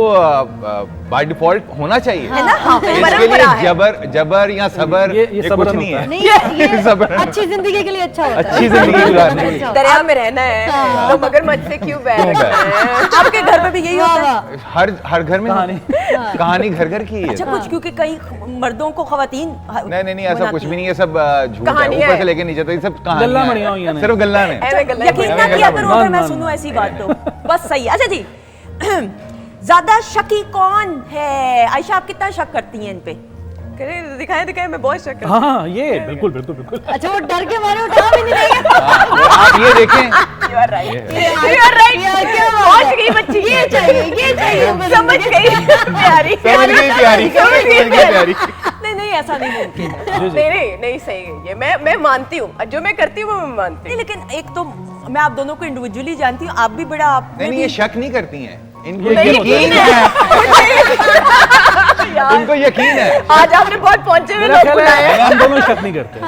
बाय डिफॉल्ट होना चाहिए। है ना? हाँ, इसके परंपरा लिए है। जबर या सबर ये ये सबरन कुछ नहीं होता है। नहीं ये सबर। अच्छी जिंदगी के लिए अच्छा होता है। अच्छी जिंदगी गुजारने के लिए। अच्छा होता दरिया में रहना है तो मगरमच्छ से क्यों बैर क्यों बैर? रखना है? आपके घर में भी यही है। होता वाह, है? वाह। हर घर में कहानी घर घर की है। अच्छा, कुछ क्योंकि कई मर्दों को खवातीन नहीं ऐसा कुछ भी नहीं है, सब झूठ है। कहानियां ऊपर है। से लेके नीचे तक ये सब गल्ला कहानियां बढ़िया हुई हैं। हैं। सिर्फ गल्ला ने। ऐਵੇਂ ਗੱਲਾਂ यकीन ना मैं किया गल्ला करो बोलूं। अगर मैं ना, सुनूं ना। ऐसी बात तो बस सही। अच्छा जी, ज्यादा शकी कौन है? आयशा आप कितना शक करती हैं इन पे? दिखाए मैं बहुत शक करती हूँ। हाँ ये बिल्कुल बिल्कुल बिल्कुल अच्छा, वो डर के मारे उठा भी नहीं देंगे। आप ये देखें, You are right. ये You are right. क्या पहुंच गई बच्ची। ये चाहिए समझ गई प्यारी। समझ गई प्यारी, समझ गई प्यारी। नहीं ऐसा नहीं मुमकिन है। नहीं सही है ये। मैं मानती हूँ, जो मैं करती हूँ वो मैं मानती नहीं, हूँ। लेकिन एक तो मैं आप दोनों को इंडिविजुअली जानती हूँ, आप भी बड़ा आप नहीं ये शक नहीं करती हैं, इनको ये यकीन है। इनको यकीन है। आज आपने बहुत पहुंचे हुए मेरा लोग ख्याल बुलाए है हैं। हम दोनों शक नहीं करते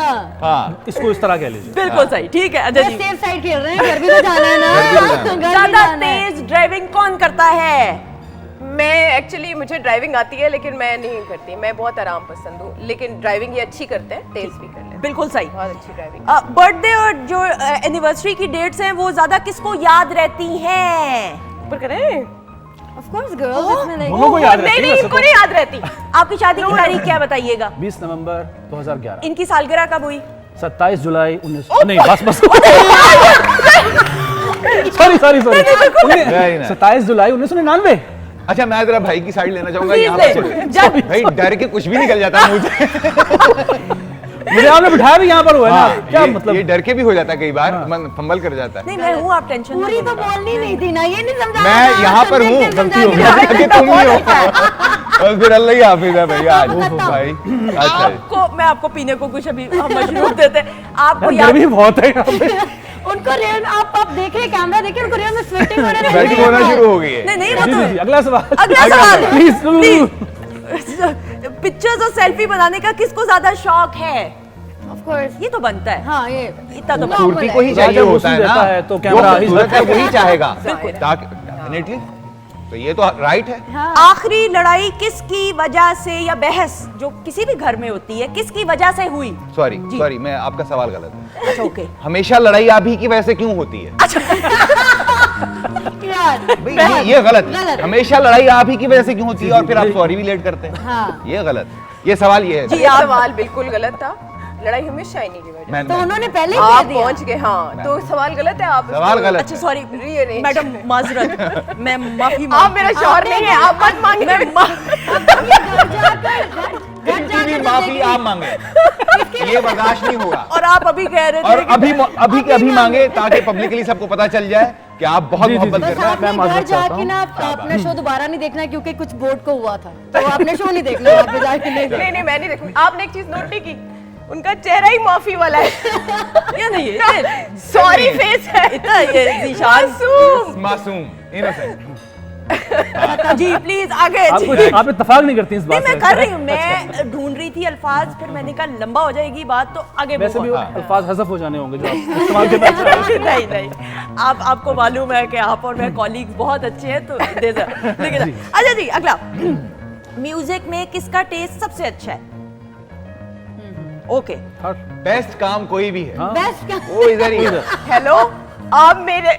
हाँ इसको इस तरह कह लीजिए। बिल्कुल सही, ठीक है। अच्छा जी, सेफ साइड खेल रहे हैं, घर भी तो जाना है ना। घर भी तो जाना है। घर भी ज्यादा जाना है। तेज ड्राइविंग कौन करता है? मैं एक्चुअली मुझे ड्राइविंग आती है लेकिन मैं नहीं करती। मैं बहुत आराम पसंद हूँ, लेकिन ड्राइविंग ये अच्छी करते हैं, तेज भी कर लेते हैं। बिल्कुल सही। बहुत अच्छी ड्राइविंग। बर्थडे और जो एनिवर्सरी की डेट्स हैं वो ज्यादा किसको याद रहती हैं? ऊपर करें? Of course, girls, इसमें नहीं। दोनों को याद नहीं रहती है नहीं, वैसे इसको तो। नहीं याद रहती। आपकी शादी की तारीख क्या बताइएगा? 20 नवंबर 2011। इनकी सालगिरह कब हुई? 27 जुलाई 19 नहीं बस सॉरी Very nice. 27 जुलाई 1999। अच्छा, मैं जरा भाई की साइड लेना चाहूंगा Please यहाँ ले। पर। जब- भाई डर के कुछ भी निकल जाता है मुझे। मुझे आपने बिठाया भी यहाँ पर हुआ है हाँ, ना, क्या ये मतलब डर के भी हो जाता है कई बार, मन फंबल कर जाता है। नहीं, मैं हूँ, आप टेंशन मत पूरी तो लो। बोलनी नहीं थी ना, ये नहीं समझा। मैं यहाँ पर हूँ, गलती हो गई। कि तुम ही हो। बस फिर अल्लाह ही हाफिज है भैया आज भाई। अच्छा आपको मैं आपको पीने को कुछ अभी हम मशरूब देते हैं। आपको यार याद गर्मी बहुत है यहाँ पे। उनको रियल आप देख रहे कैमरा देखिए, उनको रियल में स्वेटिंग होने लगी बैटिंग होना शुरू हो गई है। नहीं वो जी, तो जी, अगला सवाल अगला सवाल प्लीज पिक्चर्स और सेल्फी बनाने का किसको ज्यादा शौक है? Of course, ये तो बनता है। हाँ ये इतना तो खूबसूरती को ही राजा चाहिए होता है वसूल ना, देता है तो जो कैमरा ही खूबसूरत है वही चाहेगा। बिल्कुल। ताकि डेफिनेटली तो ये तो राइट है। आखिरी लड़ाई किसकी वजह से या बहस जो किसी भी घर में होती है किसकी वजह से हुई? सॉरी मैं आपका सवाल गलत है। अच्छा ओके। हमेशा लड़ाई आप ही की वजह से क्यों होती है? यार भाई ये गलत है। गलत। हमेशा लड़ाई आप ही की वजह से क्यों होती है और फिर आप सॉरी भी लेट करते हैं? हाँ। ये गलत है। ये सवाल ये है। जी, ये आप- सवाल बिल्कुल गलत था। लड़ाई हमेशा ही नहीं की वजह। तो उन्होंने पहले ही आप कह दिया। पहुंच गए, हाँ तो सवाल गलत है। आप सवाल उसको- गलत अच्छा सॉरी Rearrange। मैडम, माजरत, मैं माफी आप मेरा शौहर नहीं है, आप मत मांगे। इनकी भी माफी आप मांगे, ये बर्दाश्त नहीं होगा। और आप अभी कह रहे थे और अभी के अभी मांगे ताकि पब्लिकली सबको पता चल जाए कि आप बहुत जी, जी, मोहब्बत जी। कर रहे हैं। आपने घर माजरत चाहता जाके हूँ। ना अपना शो दोबारा नहीं देखना क्योंकि कुछ बोर्ड को हुआ था, तो आपने शो नहीं देखना वहाँ पे जाके नहीं देखना। नहीं मैं नहीं देखूंगी। आपने एक चीज नोट नहीं की, उनका चेहरा ही माफी वाला है। ये नहीं है सॉरी फेस है। इतना ये ज़ीशान मासूम। मासूम, इनोसेंट। जी प्लीज आगे जी। आप इत्तेफाक नहीं करती इस नहीं बात मैं से। कर रही हूँ, मैं ढूंढ रही थी अल्फाज, फिर मैंने कहा लंबा हो जाएगी बात तो आगे वैसे भी move वो on। अल्फाज हज़फ हो जाने होंगे जो आप इस्तेमाल करना चाह रहे हैं। नहीं आपको मालूम है कि आप और मैं कॉलीग्स बहुत अच्छे हैं तो दे दो। लेकिन अच्छा जी, अगला म्यूजिक में किसका टेस्ट सबसे अच्छा है? ओके बेस्ट काम कोई भी है बेस्ट क्या? वो इधर ही है। हेलो, आप मेरे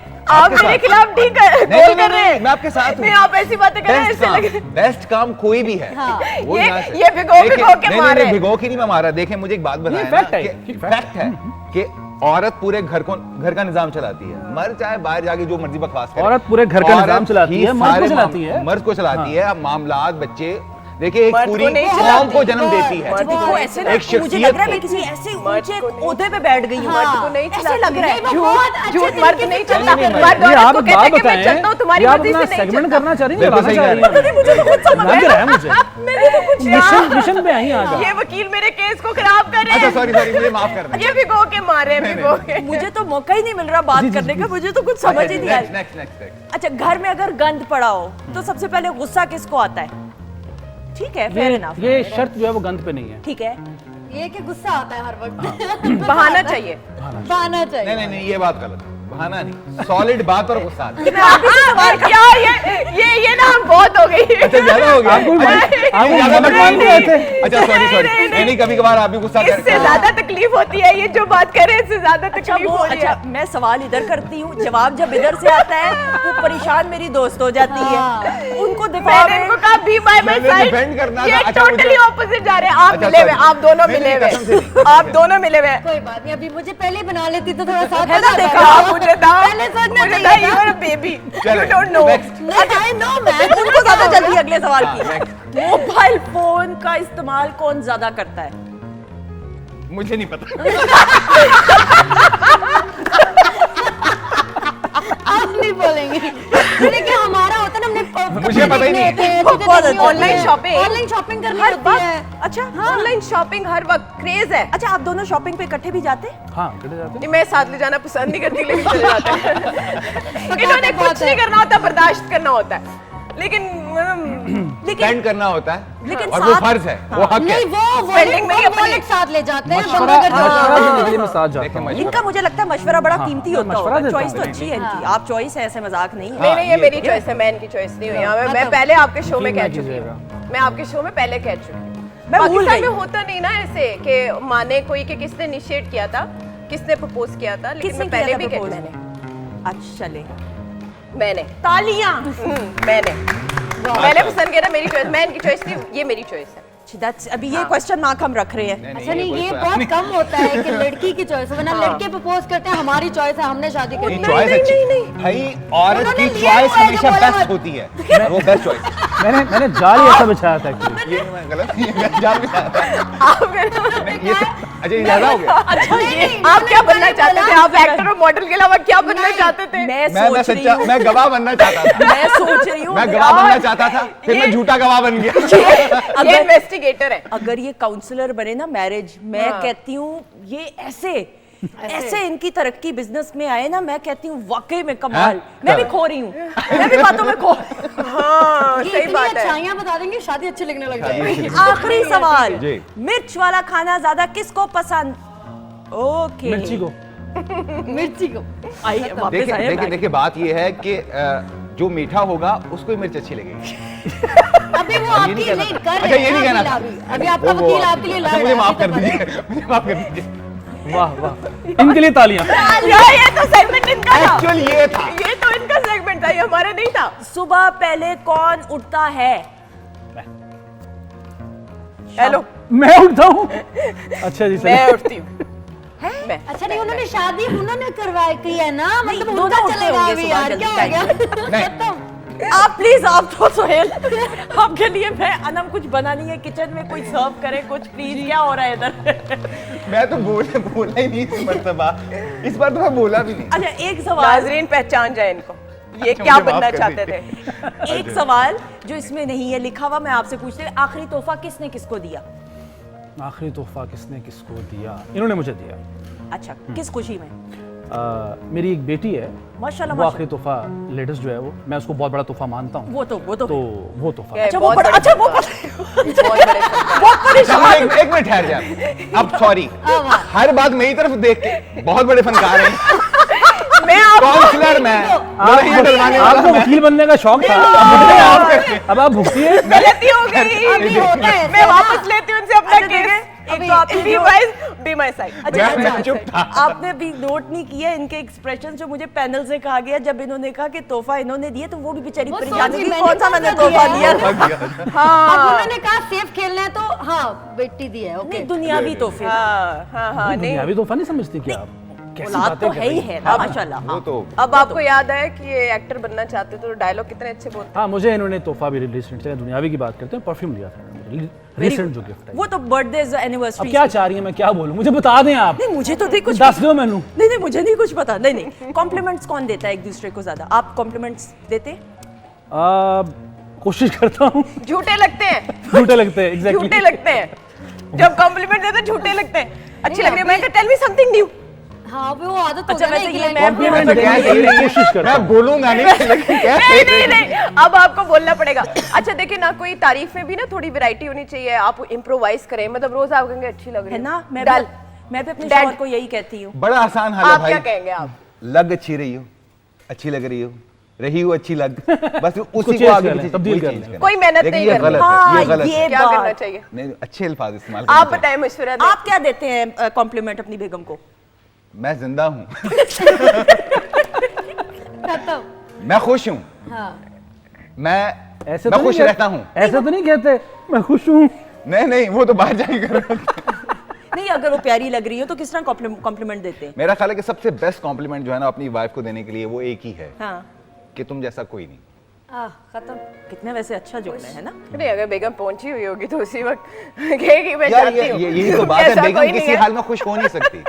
खिलाफ ठीक नहीं, गोल कर रहे नहीं, हैं। मैं आपके साथ हूँ। नहीं, आप ऐसी बातें कर रहे हैं, इससे लगे बेस्ट काम कोई भी है। हाँ। वो ये- यहाँ से- ये भिगो देखें- भिगो के नहीं, मार नहीं, रहे हैं। भिगो के नहीं मैं मारा। देखें मुझे एक बात बताएं fact ना है, कि fact फैक्ट है कि औरत पूरे घर का निजाम चलाती है, मर्द चाहे बाहर जाके जो मर्जी बकवास करे। औरत पूरे घर का औरत निजाम चलाती ही है, मर्द को सारे चलाती है। मर्द को चलाती है, मामलात, बच्चे, देखिए एक मर्द को पूरी नहीं कौम चलाती। को जन्म देती है, मर्द वो ऐसे ना, एक मुझे लग रहा है मैं शख्सियत किसी ऐसे मर्द ऊंचे को नहीं- ओहदे पे बैठ गई हूँ। मर्द को नहीं ऐसे चलाती। लग रहा है। झूठ मर्द नहीं चलता, नहीं, नहीं, मर्द ये औरत आप को बात कहते हैं कि मैं बताएं, चलता हूँ, तुम्हारी ये आप मर्जी अपना से नहीं सेगमेंट चलता। करना चाह रही हैं, बिल्कुल चलाना सही चाह कह रही रहे हैं। मुझे तो कुछ समझ लग रहा है मुझे मिशन पे आई आज ये वकील मेरे केस को खराब कर रहे अच्छा हैं, सॉरी मुझे माफ कर दें। ये भिगो के मारे हैं, भिगो के। मुझे तो मौका ही नहीं मिल रहा बात करने का, मुझे तो कुछ समझ ही नहीं आ रहा। नेक्स्ट अच्छा, घर में अगर गंद पड़ा हो तो सबसे पहले गुस्सा किसको आता है? ठीक है, फेयर इनफ। ये शर्त जो है वो गंद पे नहीं है। ठीक है, ये कि गुस्सा आता है हर वक्त बहाना चाहिए। बहाना चाहिए। नहीं ये बात गलत है, बहाना नहीं, सॉलिड बात पर गुस्सा आता है। क्या ये ना बहुत हो गई। अच्छा ज्यादा हो गया, आपको भी अच्छा, आपको ज्यादा गलत मान नहीं, रहे थे। अच्छा सॉरी नहीं कभी कभार आप भी गुस्सा इससे करते हैं। ज्यादा तकलीफ होती है, ये जो बात करे इससे ज्यादा अच्छा तकलीफ वो हो रही अच्छा है। मैं सवाल इधर करती हूँ, जवाब जब इधर से आता है वो परेशान मेरी दोस्त हो जाती है, उनको दिफा मैंने में इनको कहा बी बाय माय मैंने साइड, डिफेंड करना ये था। अच्छा, टोटली मुझे- ऑपोजिट जा रहे हैं। आप अच्छा, मिले हुए, sorry। आप दोनों नहीं, मिले नहीं, कसम से हुए, नहीं। आप दोनों मिले हुए। कोई बात नहीं, अभी मुझे पहले ही बना लेती तो थोड़ा साथ है ना, देखा? आप मुझे था, पहले सोचना मुझे था चाहिए you था। are a baby, चलो, you don't know। next। I know man, उनको ज्यादा जल्दी अगले सवाल हाँ, की। मोबाइल फोन का इस्तेमाल कौन ज्यादा करता है? मुझे नहीं पता। आप नहीं बोलेंगे। मैंने कि हमारा होता है ना, हमने मुझे पता ही नहीं। ऑनलाइन शॉपिंग, ऑनलाइन शॉपिंग करनी हर होती है। वक्त। अच्छा, ऑनलाइन शॉपिंग हर वक्त क्रेज है। अच्छा, आप दोनों शॉपिंग पे इकट्ठे भी जाते हैं? हाँ कटे जाते हैं। नहीं, मैं साथ ले जाना पसंद नहीं करती, लेकिन चले जाते हैं। इन्होंने कुछ नहीं करना होता, बर्दाश्त करना होता है, लेकिन स्पेंड करना होता है लेकिन और वो साथ- फर्ज है, वो हक है। नहीं वो Spending में ही अपनी- वॉलेट साथ ले जाते हैं। मशवरा हम अगर मशवरा जिंदगी में साथ जाता देखें, हूँ। इनका मुझे लगता है मशवरा बड़ा कीमती होता मशवरा होगा। देता चॉइस तो हूँ। अच्छी है इनकी, आप चॉइस है, ऐसे मजाक नहीं है। नहीं नहीं, ये ये मेरी तो- चॉइस है, मैं इनकी चॉइस नहीं हुई। हाँ, मैं पहले आपके शो में यकीन कह ना चुकी कीजिएगा। हूँ, मैं आपके शो में पहले कह चुकी हूँ। मैं भूल पाकिस्तान गई। में होता नहीं ना ऐसे कि माने कोई कि किसने इनिशिएट किया था, किसने प्रपोज किया था, लेकिन किसने मैं किया पहले था भी propose? मैंने अच्छा, चले मैंने तालियां। मैंने पहले पसंद किया था, मेरी चॉइस, मैं इनकी चॉइस नहीं, ये मेरी चॉइस है। That's- अभी ये क्वेश्चन मार्क हम रख रहे हैं। अच्छा नहीं, ये बहुत कम होता है कि लड़की की चॉइस हो, वरना लड़के प्रपोज करते हैं हमारी चॉइस है, हमने शादी करनी है। चॉइस अच्छी भाई, औरत उन्होंने की लिया चॉइस हुआ है, हमेशा जो बोला बेस्ट मत। होती है, वो बेस्ट चॉइस। मैंने जाल ही ऐसा बिछाया था एक्चुअली। ये मैं गलत नहीं, मैं जान भी चाहता नहीं, ये अच्छा ये ज्यादा हो गया। अच्छा, ये नहीं, आप क्या उन्होंने बनना पहले चाहते थे? बोला- आप एक्टर और मॉडल के अलावा क्या बनना चाहते थे? मैं मैं सोच रही सच्चा, हूँ, मैं गवाह बनना चाहता था, मैं सोच रही हूँ मैं गवाह बनना चाहता था, फिर मैं झूठा गवाह बन गया। ये इन्वेस्टिगेटर है। अगर ये काउंसलर बने ना मैरिज, मैं कहती हूँ ये ऐसे इनकी तरक्की बिजनेस में आए ना, मैं कहती हूँ वाकई में कमाल। हाँ? मैं भी खो रही हूँ, मैं भी बातों में खो। हाँ, ये सही इतनी बात है। अच्छाइयां बता देंगे, शादी अच्छी लगने लग जाएगी। आखिरी सवाल, जी। मिर्च वाला खाना ज्यादा किसको पसंद? ओके, मिर्ची को मिर्ची को आइए वापस देखिए आइए देखिए back। देखिए, बात ये है कि जो मीठा होगा उसको ही मिर्च अच्छी लगेगी। अभी वो ये आपकी नहीं कहना नहीं था। कर अच्छा ये नहीं कहना था। अभी आपका वो वकील आपके लिए लड़ अच्छा, रहा मुझे है, माफ कर अभी तो दीजिए, मुझे माफ कर दीजिए। वाह वाह, इनके लिए तालियां। ये तो सेगमेंट इनका था, एक्चुअल ये था। ये तो इनका सेगमेंट था, ये हमारा नहीं था। सुबह पहले कौन उठता है? हेलो, मैं उठता हूँ। अच्छा जी मैं चलिए। उठती हूँ। मैं अच्छा नहीं, उन्होंने शादी उन्होंने करवाई की है ना, मतलब दोनों उनका उठते चलेगा होंगे अभी सुबह यार, जल्दी क्या हो टाइम गया? नहीं। आप प्लीज, आप तो सोहेल, आपके लिए मैं अनम कुछ बना नहीं है किचन में, कोई सर्व करे कुछ प्लीज। क्या हो रहा है इधर? मैं तो बोला ही नहीं इस मर्तबा, इस बार तो मैं बोला भी नहीं। अच्छा, एक सवाल, नाजरीन पहचान जाए इनको, ये अच्छा, क्या मुझे माफ बनना कर चाहते दीजिए। थे। एक सवाल जो इसमें नहीं है लिखा हुआ, मैं आपसे पूछती हूँ, आखिरी तोहफा किसने किसको दिया? आखिरी तोहफा किसने किसको दिया? इन्होंने मुझे दिया। अच्छा, किस खुशी में? मेरी एक बेटी है, माशाल्लाह वो आखिरी माशाल्लाह। तोहफा लेटेस्ट जो है वो मैं उसको बहुत बड़ा तोहफा मानता हूँ। वो तो तो वो तोहफा क्या अच्छा वो बहुत बड़ा, बड़े अच्छा वो बहुत बड़े फनकार। बहुत परेशान। अच्छा, एक मिनट ठहर जा। अब सॉरी, हर बात मेरी तरफ देख के बहुत बड़े फनकार हैं। मैं आप काउंसलर मैं, लड़ाइयाँ डलवाने वाला आपको मैं। वकील बनने का शौक था, अब आप भुगतिए। गलती हो गई, अभी होता है मैं वापस लेती हूँ उनसे अपना अच्छा, केस। एक तो आपने बी माय साइड। मैं चुप था। आपने भी नोट नहीं किया इनके एक्सप्रेशन जो मुझे पैनल से कहा गया, जब इन्होंने कहा कि तोहफा इन्होंने दिया तो वो भी बेचारी वो परेशान सोची थी, मैंने कौन सा मैंने कौन सा तोहफा दिया दिया? अब हाँ उन्होंने कहा सेफ खेलना है तो हाँ बेटी दी है, ओके। नहीं, दुनियावी तोहफे। हाँ हाँ हाँ, नहीं दुनियावी तोहफा नहीं समझती क्या आप? कैसी औलाद बातें तो कर है ही रही है ना माशाल्लाह। वो हाँ। तो अब आपको याद आया कि ये एक्टर बनना चाहते तो डायलॉग कितने अच्छे बोलते हाँ, मुझे इन्होंने तोहफा भी रिसेंट से दुनियावी की बात करते हैं, परफ्यूम दिया था इन्होंने, रिसेंट जो गिफ्ट है। वो तो बर्थडे अब एनिवर्सरी। क्या चाह रही हैं, मैं क्या बोलूं, मुझे बता दें आप। नहीं मुझे तो नहीं कुछ दस दो मैनू। नहीं नहीं मुझे नहीं कुछ पता। नहीं नहीं कॉम्प्लीमेंट्स कौन देता है एक दूसरे को ज्यादा? आप कॉम्प्लीमेंट्स देते? कोशिश करता हूँ। झूठे लगते हैं, झूठे लगते हैं, एग्जैक्टली। झूठे लगते हैं जब कॉम्प्लीमेंट देते हैं, झूठे लगते हैं। अच्छी लग रही है, मैं टेल मी समथिंग न्यू। हाँ वो आदत हो अच्छा, गया ना, वैसे एक ये लाइन मैं में भी बोल- मतलब क्या ये- सही कोशिश करता मैं हूँ। बोलूंगा नहीं लेकिन क्या नहीं नहीं नहीं, अब आपको बोलना पड़ेगा। अच्छा देखिए ना, कोई तारीफ में भी ना थोड़ी वैरायटी होनी चाहिए, आप इम्प्रोवाइज करें, मतलब रोज आप कहेंगे अच्छी लग रही है ना। मैं डल। भी अपने Dad। शौहर को यही कहती हूँ। बड़ा आसान हाल है आप भाई। क्या कहेंगे आप? लग अच्छी रही हो, अच्छी लग रही हो अच्छी लग, बस उसी change को आगे कर लें, पीछे तब्दील कोई कर change लें। करना। कोई मेहनत लेकिन नहीं ये करनी। गलत है, हाँ, ये गलत ये है। क्या बात। करना चाहिए? नहीं अच्छे अल्फाज इस्तेमाल आप करने बताएं, मशवरा दें। आप क्या देते हैं कॉम्प्लीमेंट अपनी बेगम को? चाहिए। मैं जिंदा हूँ, खत्म। मैं खुश हूँ, हाँ मैं ऐसे मैं तो खुश नहीं रहता हूँ। ऐसे तो नहीं कहते मैं खुश हूँ। नहीं नहीं, वो तो बाहर जाके कर रहा था। नहीं अगर वो प्यारी लग रही हो तो किस तरह कॉम्प्लीमेंट देते हैं? मेरा ख्याल है कि सबसे बेस्ट कॉम्प्लीमेंट जो है ना अपनी वाइफ को देने के लिए वो एक ही है हाँ कि तुम जैसा कोई नहीं। खत्म। कितने वैसे अच्छा जोड़ना है ना। नहीं, अगर बेगम पहुंची हुई होगी तो उसी वक्त कहेगी मैं यार चाहती हूँ। यही तो बात है, ऐसा बेगम कोई नहीं किसी है। हाल में खुश हो नहीं सकती।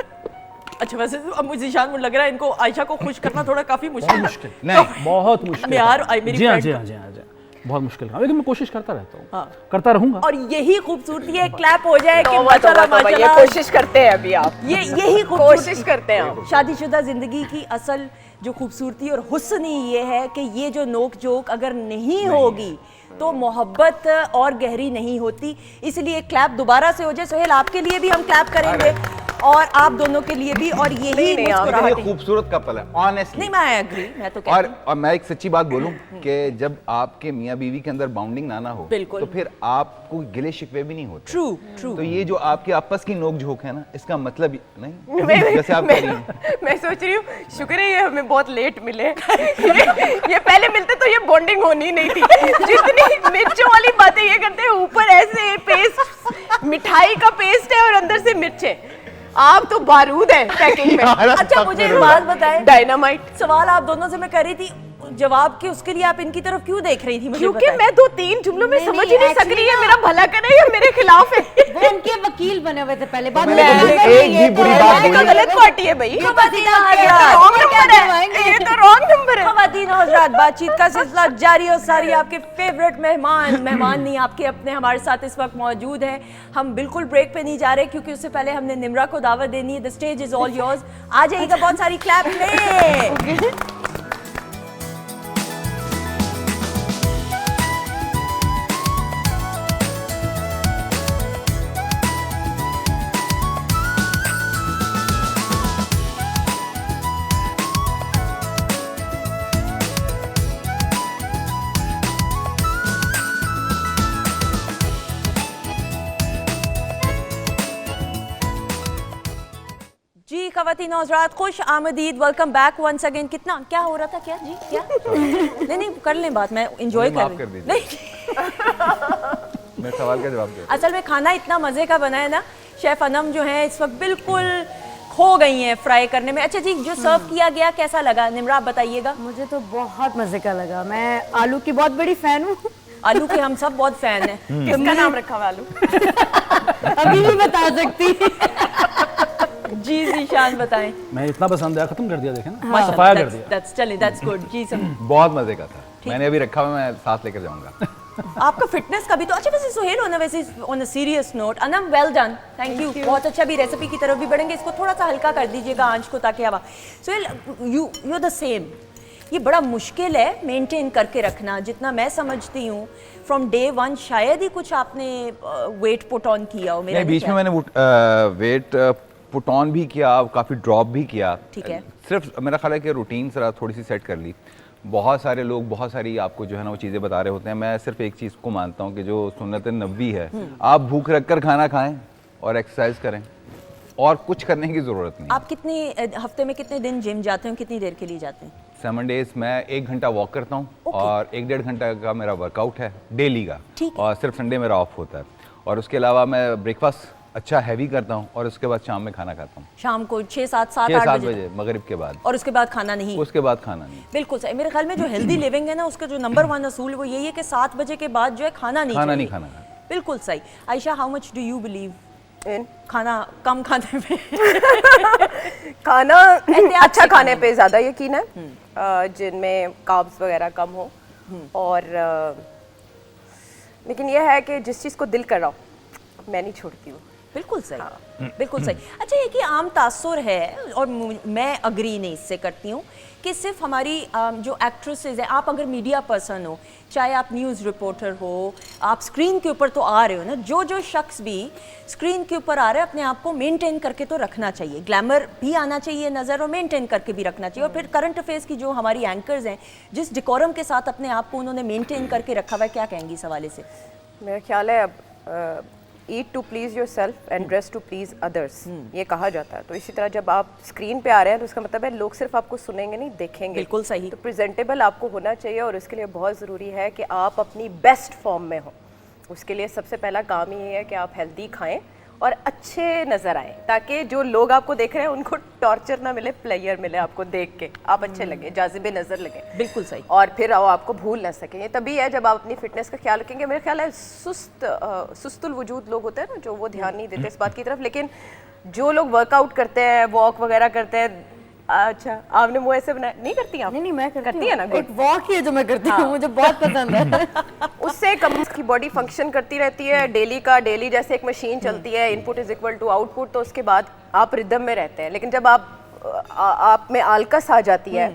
अच्छा वैसे तो अब मुझे ईशान मुझे लग रहा है इनको आयशा को खुश करना थोड़ा काफी मुश्किल है। मुश्किल नहीं बहुत मुश्किल यार, मेरी जी हाँ friend जी को- हाँ जी हाँ जी बहुत मुश्किल है, लेकिन मैं कोशिश करता रहता हूँ, हाँ। करता रहूंगा। और यही खूबसूरती है, क्लैप हो जाए कि तौबा, माशाल्लाह तौबा, तौबा, ये माशाल्लाह। कोशिश करते हैं अभी आप, ये यही कोशिश करते हैं आप। शादीशुदा जिंदगी की असल जो खूबसूरती और हुस्न ही ये है कि ये जो नोक जोक अगर नहीं होगी तो मोहब्बत और गहरी नहीं होती। इसलिए क्लैप दोबारा से हो जाए। सोहेल आपके लिए भी हम क्लैप करेंगे और आप दोनों के लिए भी। और यही नहीं, ये मुस्कुराहटें। खूबसूरत कपल है ऑनेस्टली। नहीं मैं एग्री, मैं तो कहती हूँ। और मैं एक सच्ची बात बोलूं कि जब आपके मियाँ बीवी के अंदर बाउंडिंग ना हो बिल्कुल। तो फिर आपको गिले शिकवे भी नहीं होते। True true. तो ये जो आपके आपस की नोक झोंक है ना, इसका मतलब नहीं मैं जैसे आप कह रही हैं। मैं सोच रही हूँ शुक्र है ये हमें बहुत लेट मिले। ये पहले मिलते तो ये बॉन्डिंग होनी नहीं थी। जितनी मिर्चों वाली बातें ये करते हैं, ऊपर ऐसे पेस्ट, मिठाई का पेस्ट है और अंदर से मिर्च है। आप तो बारूद है पैकिंग में। अच्छा मुझे एक बात बताएं, डायनामाइट। सवाल आप दोनों से मैं कर रही थी, जवाब के उसके लिए आप इनकी तरफ क्यों देख रही थी? मुझे क्योंकि बताएं। मैं 2-3 जुमलों में नहीं, समझ नहीं, ही नहीं सक actually रही है ना- मेरा भला करे या मेरे खिलाफ है। वो उनके वकील बने हुए थे पहले, बाद में मैंने लगा तो कि एक ये भी तो बुरी है, बात ये तो बोली। गलत पार्टी है भाई। ये तो सीधा ये हज़रात, तो रॉन्ग और क्या नंबर है, करवाएंगे? ये तो रॉन्ग नंबर है। ख़वातीन और हज़रात, बातचीत का सिलसिला जारी और सारी आपके फेवरेट मेहमान नहीं आपके अपने हमारे साथ इस वक्त मौजूद हैं। हम बिल्कुल ब्रेक पे नहीं जा रहे क्योंकि उससे पहले हमने निम्रा को दावत देनी है। The stage is all yours. आ जाइएगा, बहुत सारी क्लैप में। जी ख़वातीन और हज़रात, खुश आमदीद, वेलकम बैक वंस अगेन। कितना क्या हो रहा था? क्या जी क्या? नहीं कर लें बात, मैं इंजॉय मुझे कर माफ कर रही दीजिए। नहीं मैं सवाल का जवाब दे। असल में खाना इतना मज़े का बना है ना, शेफ़ अनम जो है इस वक्त बिल्कुल खो गई हैं फ्राई करने में। अच्छा जी, जो सर्व किया गया कैसा लगा? निम्रा आप बताइएगा। मुझे तो बहुत मजे का लगा। मैं आलू की बहुत बड़ी फैन हूँ। आलू के हम सब बहुत फ़ैन हैं। किसका नाम रखा हुआ आलू? अभी नहीं बता सकती। जी ज़ीशान बताएं। मैं इतना पसंद आया, खत्म कर दिया, देखें ना, माशाल्लाह, सफाया कर that's- दिया। that's- चलिए दैट्स गुड जी सब। बहुत मजे का था, मैंने अभी रखा हुआ, मैं साथ लेकर जाऊंगा। आपका फिटनेस का भी तो अच्छा। वैसे सोहेल होना, वैसे on a serious note, Anam well done, thank you, बहुत अच्छा। भी रेसिपी की तरफ भी बढ़ेंगे, इसको थोड़ा सा हल्का कर दीजिएगा आंच को ताकि हवा। Sohail you the same. ये बड़ा मुश्किल है मेंटेन करके रखना, जितना मैं समझती हूँ। फ्रॉम डे वन शायद ही कुछ आपने वेट पुट ऑन किया हो। मेरा नहीं, बीच में मैंने वेट पुट ऑन भी किया, काफ़ी ड्रॉप भी किया। ठीक है। सिर्फ मेरा ख्याल है कि रूटीन जरा थोड़ी सी सेट कर ली। बहुत सारे लोग बहुत सारी आपको जो है ना वो चीज़ें बता रहे होते हैं। मैं सिर्फ एक चीज़ को मानता हूँ कि जो सुन्नत नबी है, आप भूख रख कर खाना खाएं और एक्सरसाइज करें, और कुछ करने की ज़रूरत नहीं। आप कितनी हफ्ते में कितने दिन जिम जाते हो, कितनी देर के लिए जाते हैं? 7 डेज मैं 1 घंटा वॉक करता हूँ और 1-1.5 घंटा का मेरा वर्कआउट है डेली का, ठीक है। और सिर्फ संडे मेरा ऑफ होता है। और उसके अलावा मैं ब्रेकफास्ट अच्छा हैवी करता हूँ और उसके बाद शाम में खाना खाता हूँ शाम को 6, 7, 7, 6, 8 7 बजे बजे मगरिब के बाद, और उसके बाद खाना नहीं। उसके बाद खाना नहीं। बिल्कुल सही। मेरे ख्याल में जो हेल्दी लिविंग है ना, उसका जो नंबर 1 असूल वो यही है कि 7 बजे के बाद जो है खाना नहीं चाहिए। खाना। बिल्कुल सही। Ayesha, how much do you believe in खाना कम खाने में? खाना एहतियात अच्छा से खाने खाना। पे ज़्यादा यकीन है, जिनमें कार्ब्स वगैरह कम हो, और लेकिन यह है कि जिस चीज़ को दिल कर रहा हो मैं नहीं छोड़ती हूँ। बिल्कुल सही, बिल्कुल सही। अच्छा, ये कि आम तासुर है, और मैं अग्री नहीं इससे करती हूँ, कि सिर्फ हमारी जो एक्ट्रेसेस हैं, आप अगर मीडिया पर्सन हो, चाहे आप न्यूज़ रिपोर्टर हो, आप स्क्रीन के ऊपर तो आ रहे हो ना, जो शख्स भी स्क्रीन के ऊपर आ रहा है अपने आप को मेंटेन करके तो रखना चाहिए, ग्लैमर भी आना चाहिए नज़र, और मेंटेन करके भी रखना चाहिए। और फिर करंट अफेयर्स की जो हमारी एंकर्स हैं, जिस डिकोरम के साथ अपने आप को उन्होंने मेंटेन करके रखा हुआ है, क्या कहेंगी इस हवाले से? मेरा ख्याल है अब eat to please yourself and dress to please others, ये कहा जाता है। तो इसी तरह जब आप स्क्रीन पे आ रहे हैं तो उसका मतलब है लोग सिर्फ आपको सुनेंगे नहीं, देखेंगे। बिल्कुल सही। तो प्रेजेंटेबल आपको होना चाहिए, और उसके लिए बहुत ज़रूरी है कि आप अपनी बेस्ट फॉर्म में हो। उसके लिए सबसे पहला काम ये है कि आप हेल्दी खाएं और अच्छे नज़र आएँ, ताकि जो लोग आपको देख रहे हैं उनको टॉर्चर ना मिले, प्लेयर मिले आपको देख के, आप अच्छे लगे, जाज़िबे नज़र लगे। बिल्कुल सही। और फिर वो आपको भूल ना सकें। ये तभी है जब आप अपनी फिटनेस का ख्याल रखेंगे। मेरा ख्याल है सुस्तुल वजूद लोग होते हैं ना, जो वो ध्यान नहीं देते इस बात की तरफ, लेकिन जो लोग वर्कआउट करते हैं, वॉक वगैरह करते हैं। अच्छा, आपने मुँह ऐसे बनाया, नहीं करती आप? नहीं, मैं करती है ना, एक वॉक ही है जो मैं करती हूँ, मुझे बहुत पसंद है। उससे कम की बॉडी फंक्शन करती रहती है डेली का डेली, जैसे एक मशीन चलती है, input is equal to output, तो उसके बाद आप रिदम में रहते हैं। लेकिन जब आप में आलकस आ जाती है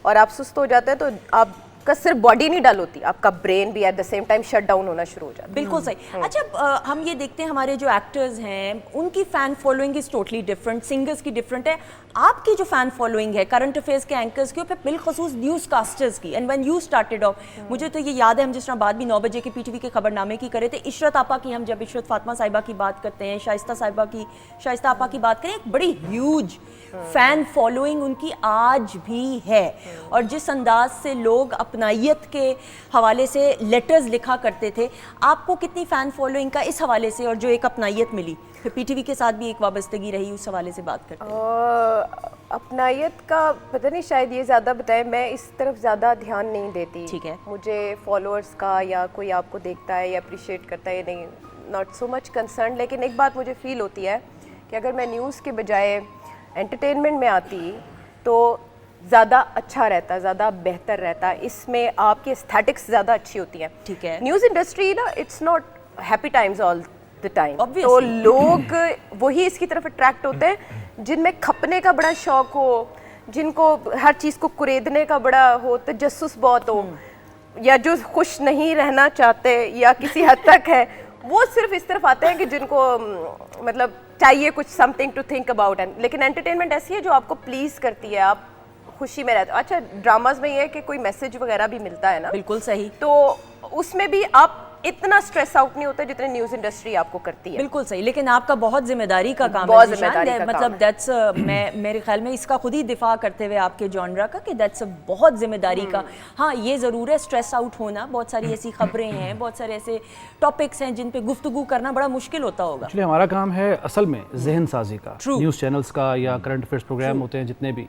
और आप सुस्त हो जाते हैं, तो आपका सिर्फ बॉडी नहीं डल होती, आपका ब्रेन भी at the same time shut down होना शुरू हो जाता है। बिल्कुल सही। अच्छा, हम ये देखते हैं हमारे जो एक्टर्स हैं उनकी fan following is totally different, singers की डिफरेंट है। आपकी जो फ़ैन फॉलोइंग है करंट अफेयर्स के एंकर्स की, और फिर बिलखसूस न्यूज़ कास्टर्स की, and when you started off, मुझे तो ये याद है हम जिस तरह बाद भी 9 बजे के पीटीवी के खबरनामे की करे थे, इशरत आपा की, हम जब इशरत फातिमा साहिबा की बात करते हैं, शाइस्ता आपा की बात करें, एक बड़ी ह्यूज फ़ैन फॉलोइंग उनकी आज भी है। और जिस अंदाज से लोग अपनाइयत के हवाले से लेटर्स लिखा करते थे, आपको कितनी फ़ैन फॉलोइंग का इस हवाले से, और जो एक अपनाइयत मिली, फिर पीटीवी के साथ भी एक वाबस्तगी रही, उस हवाले से बात करते हैं? अपनायत का पता नहीं, शायद ये ज़्यादा बताए, मैं इस तरफ ज़्यादा ध्यान नहीं देती। ठीक है। मुझे फॉलोअर्स का या कोई आपको देखता है या अप्रिशिएट करता है, नहीं, नॉट सो मच कंसर्न। लेकिन एक बात मुझे फील होती है कि अगर मैं न्यूज़ के बजाय एंटरटेनमेंट में आती तो ज़्यादा अच्छा रहता, ज़्यादा बेहतर रहता। इसमें आपकी एस्थेटिक्स ज़्यादा अच्छी होती है। ठीक है। न्यूज़ इंडस्ट्री ना, it's not happy times all the time, तो Obviously. लोग वही इसकी तरफ अट्रैक्ट होते हैं जिनमें खपने का बड़ा शौक हो, जिनको हर चीज़ को कुरेदने का बड़ा हो, तजस्सुस बहुत हो, या जो खुश नहीं रहना चाहते या किसी हद तक है, वो सिर्फ इस तरफ आते हैं कि जिनको मतलब चाहिए कुछ समथिंग टू थिंक अबाउट। लेकिन एंटरटेनमेंट ऐसी है जो आपको प्लीज़ करती है, आप खुशी में रहते हो। अच्छा, ड्रामाज में ये है कि कोई मैसेज वगैरह भी मिलता है ना, बिल्कुल सही। तो उसमें भी आप इतना स्ट्रेस आउट नहीं होता जितने न्यूज़ इंडस्ट्री आपको करती है। बिल्कुल सही। लेकिन आपका बहुत जिम्मेदारी का काम बहुत है जिम्मेदारी ज़ीशान, का मतलब काम दैट्स मैं मेरे ख्याल में इसका खुद ही दिफा करते हुए आपके जॉनरा का, कि दैट्स बहुत जिम्मेदारी का। हाँ, ये ज़रूर है स्ट्रेस आउट होना, बहुत सारी ऐसी खबरें हैं, बहुत सारे ऐसे टॉपिक्स हैं जिन पे गुफ्तगू करना बड़ा मुश्किल होता होगा। एक्चुअली हमारा काम है असल में जहन साजी का, True. न्यूज़ चैनल्स का या करंट अफेयर्स प्रोग्राम होते हैं जितने भी।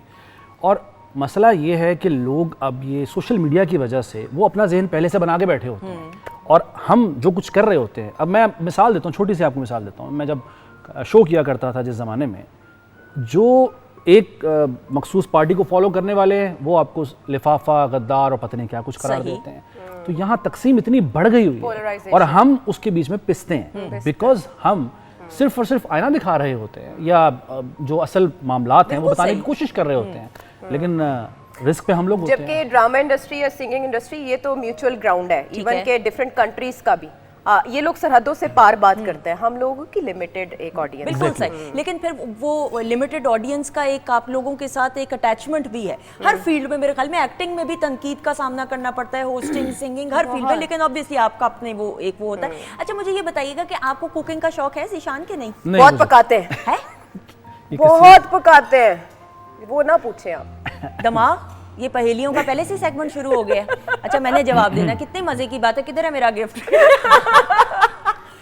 और मसला ये है कि लोग अब ये सोशल मीडिया की वजह से वो अपना जहन पहले से बना के बैठे होते हैं, और हम जो कुछ कर रहे होते हैं। अब मैं मिसाल देता हूँ, छोटी सी आपको मिसाल देता हूँ। मैं जब शो किया करता था जिस ज़माने में, जो एक मखसूस पार्टी को फॉलो करने वाले हैं वो आपको लिफाफा, गद्दार और पता नहीं क्या कुछ करार सही। देते हैं। तो यहाँ तकसीम इतनी बढ़ गई हुई है, Polarization. और हम उसके बीच में पिसते हैं, बिकॉज हम सिर्फ और सिर्फ आईना दिखा रहे होते हैं, या जो असल मामलात हैं वो बिल्कुल बताने सही। की कोशिश कर रहे होते हैं, लेकिन रिस्क पे हम लोग होते हैं। जबकि ड्रामा इंडस्ट्री या सिंगिंग इंडस्ट्री ये तो म्यूचुअल ग्राउंड है, इवन है। के डिफरेंट कंट्रीज का भी। ये लोग सरहदों से पार बात करते हैं, हम लोगों की लिमिटेड एक ऑडियंस। बिल्कुल सही। लेकिन फिर वो लिमिटेड ऑडियंस का एक आप लोगों के साथ एक अटैचमेंट भी है हर फील्ड में। मेरे ख्याल में एक्टिंग में भी तनकीद का सामना करना पड़ता है, होस्टिंग, सिंगिंग, हर फील्ड में। लेकिन ऑब्वियसली आपका अपने वो होता है। अच्छा, मुझे ये बताइएगा कि आपको कुकिंग का शौक है ज़ीशान के नहीं? बहुत मुझे- पकाते हैं, है बहुत पकाते हैं, वो ना पूछे आप। दिमाग, ये पहेलियों का पहले से सेगमेंट शुरू हो गया। अच्छा, मैंने जवाब देना, कितने मजे की बात है, किधर है मेरा गिफ्ट?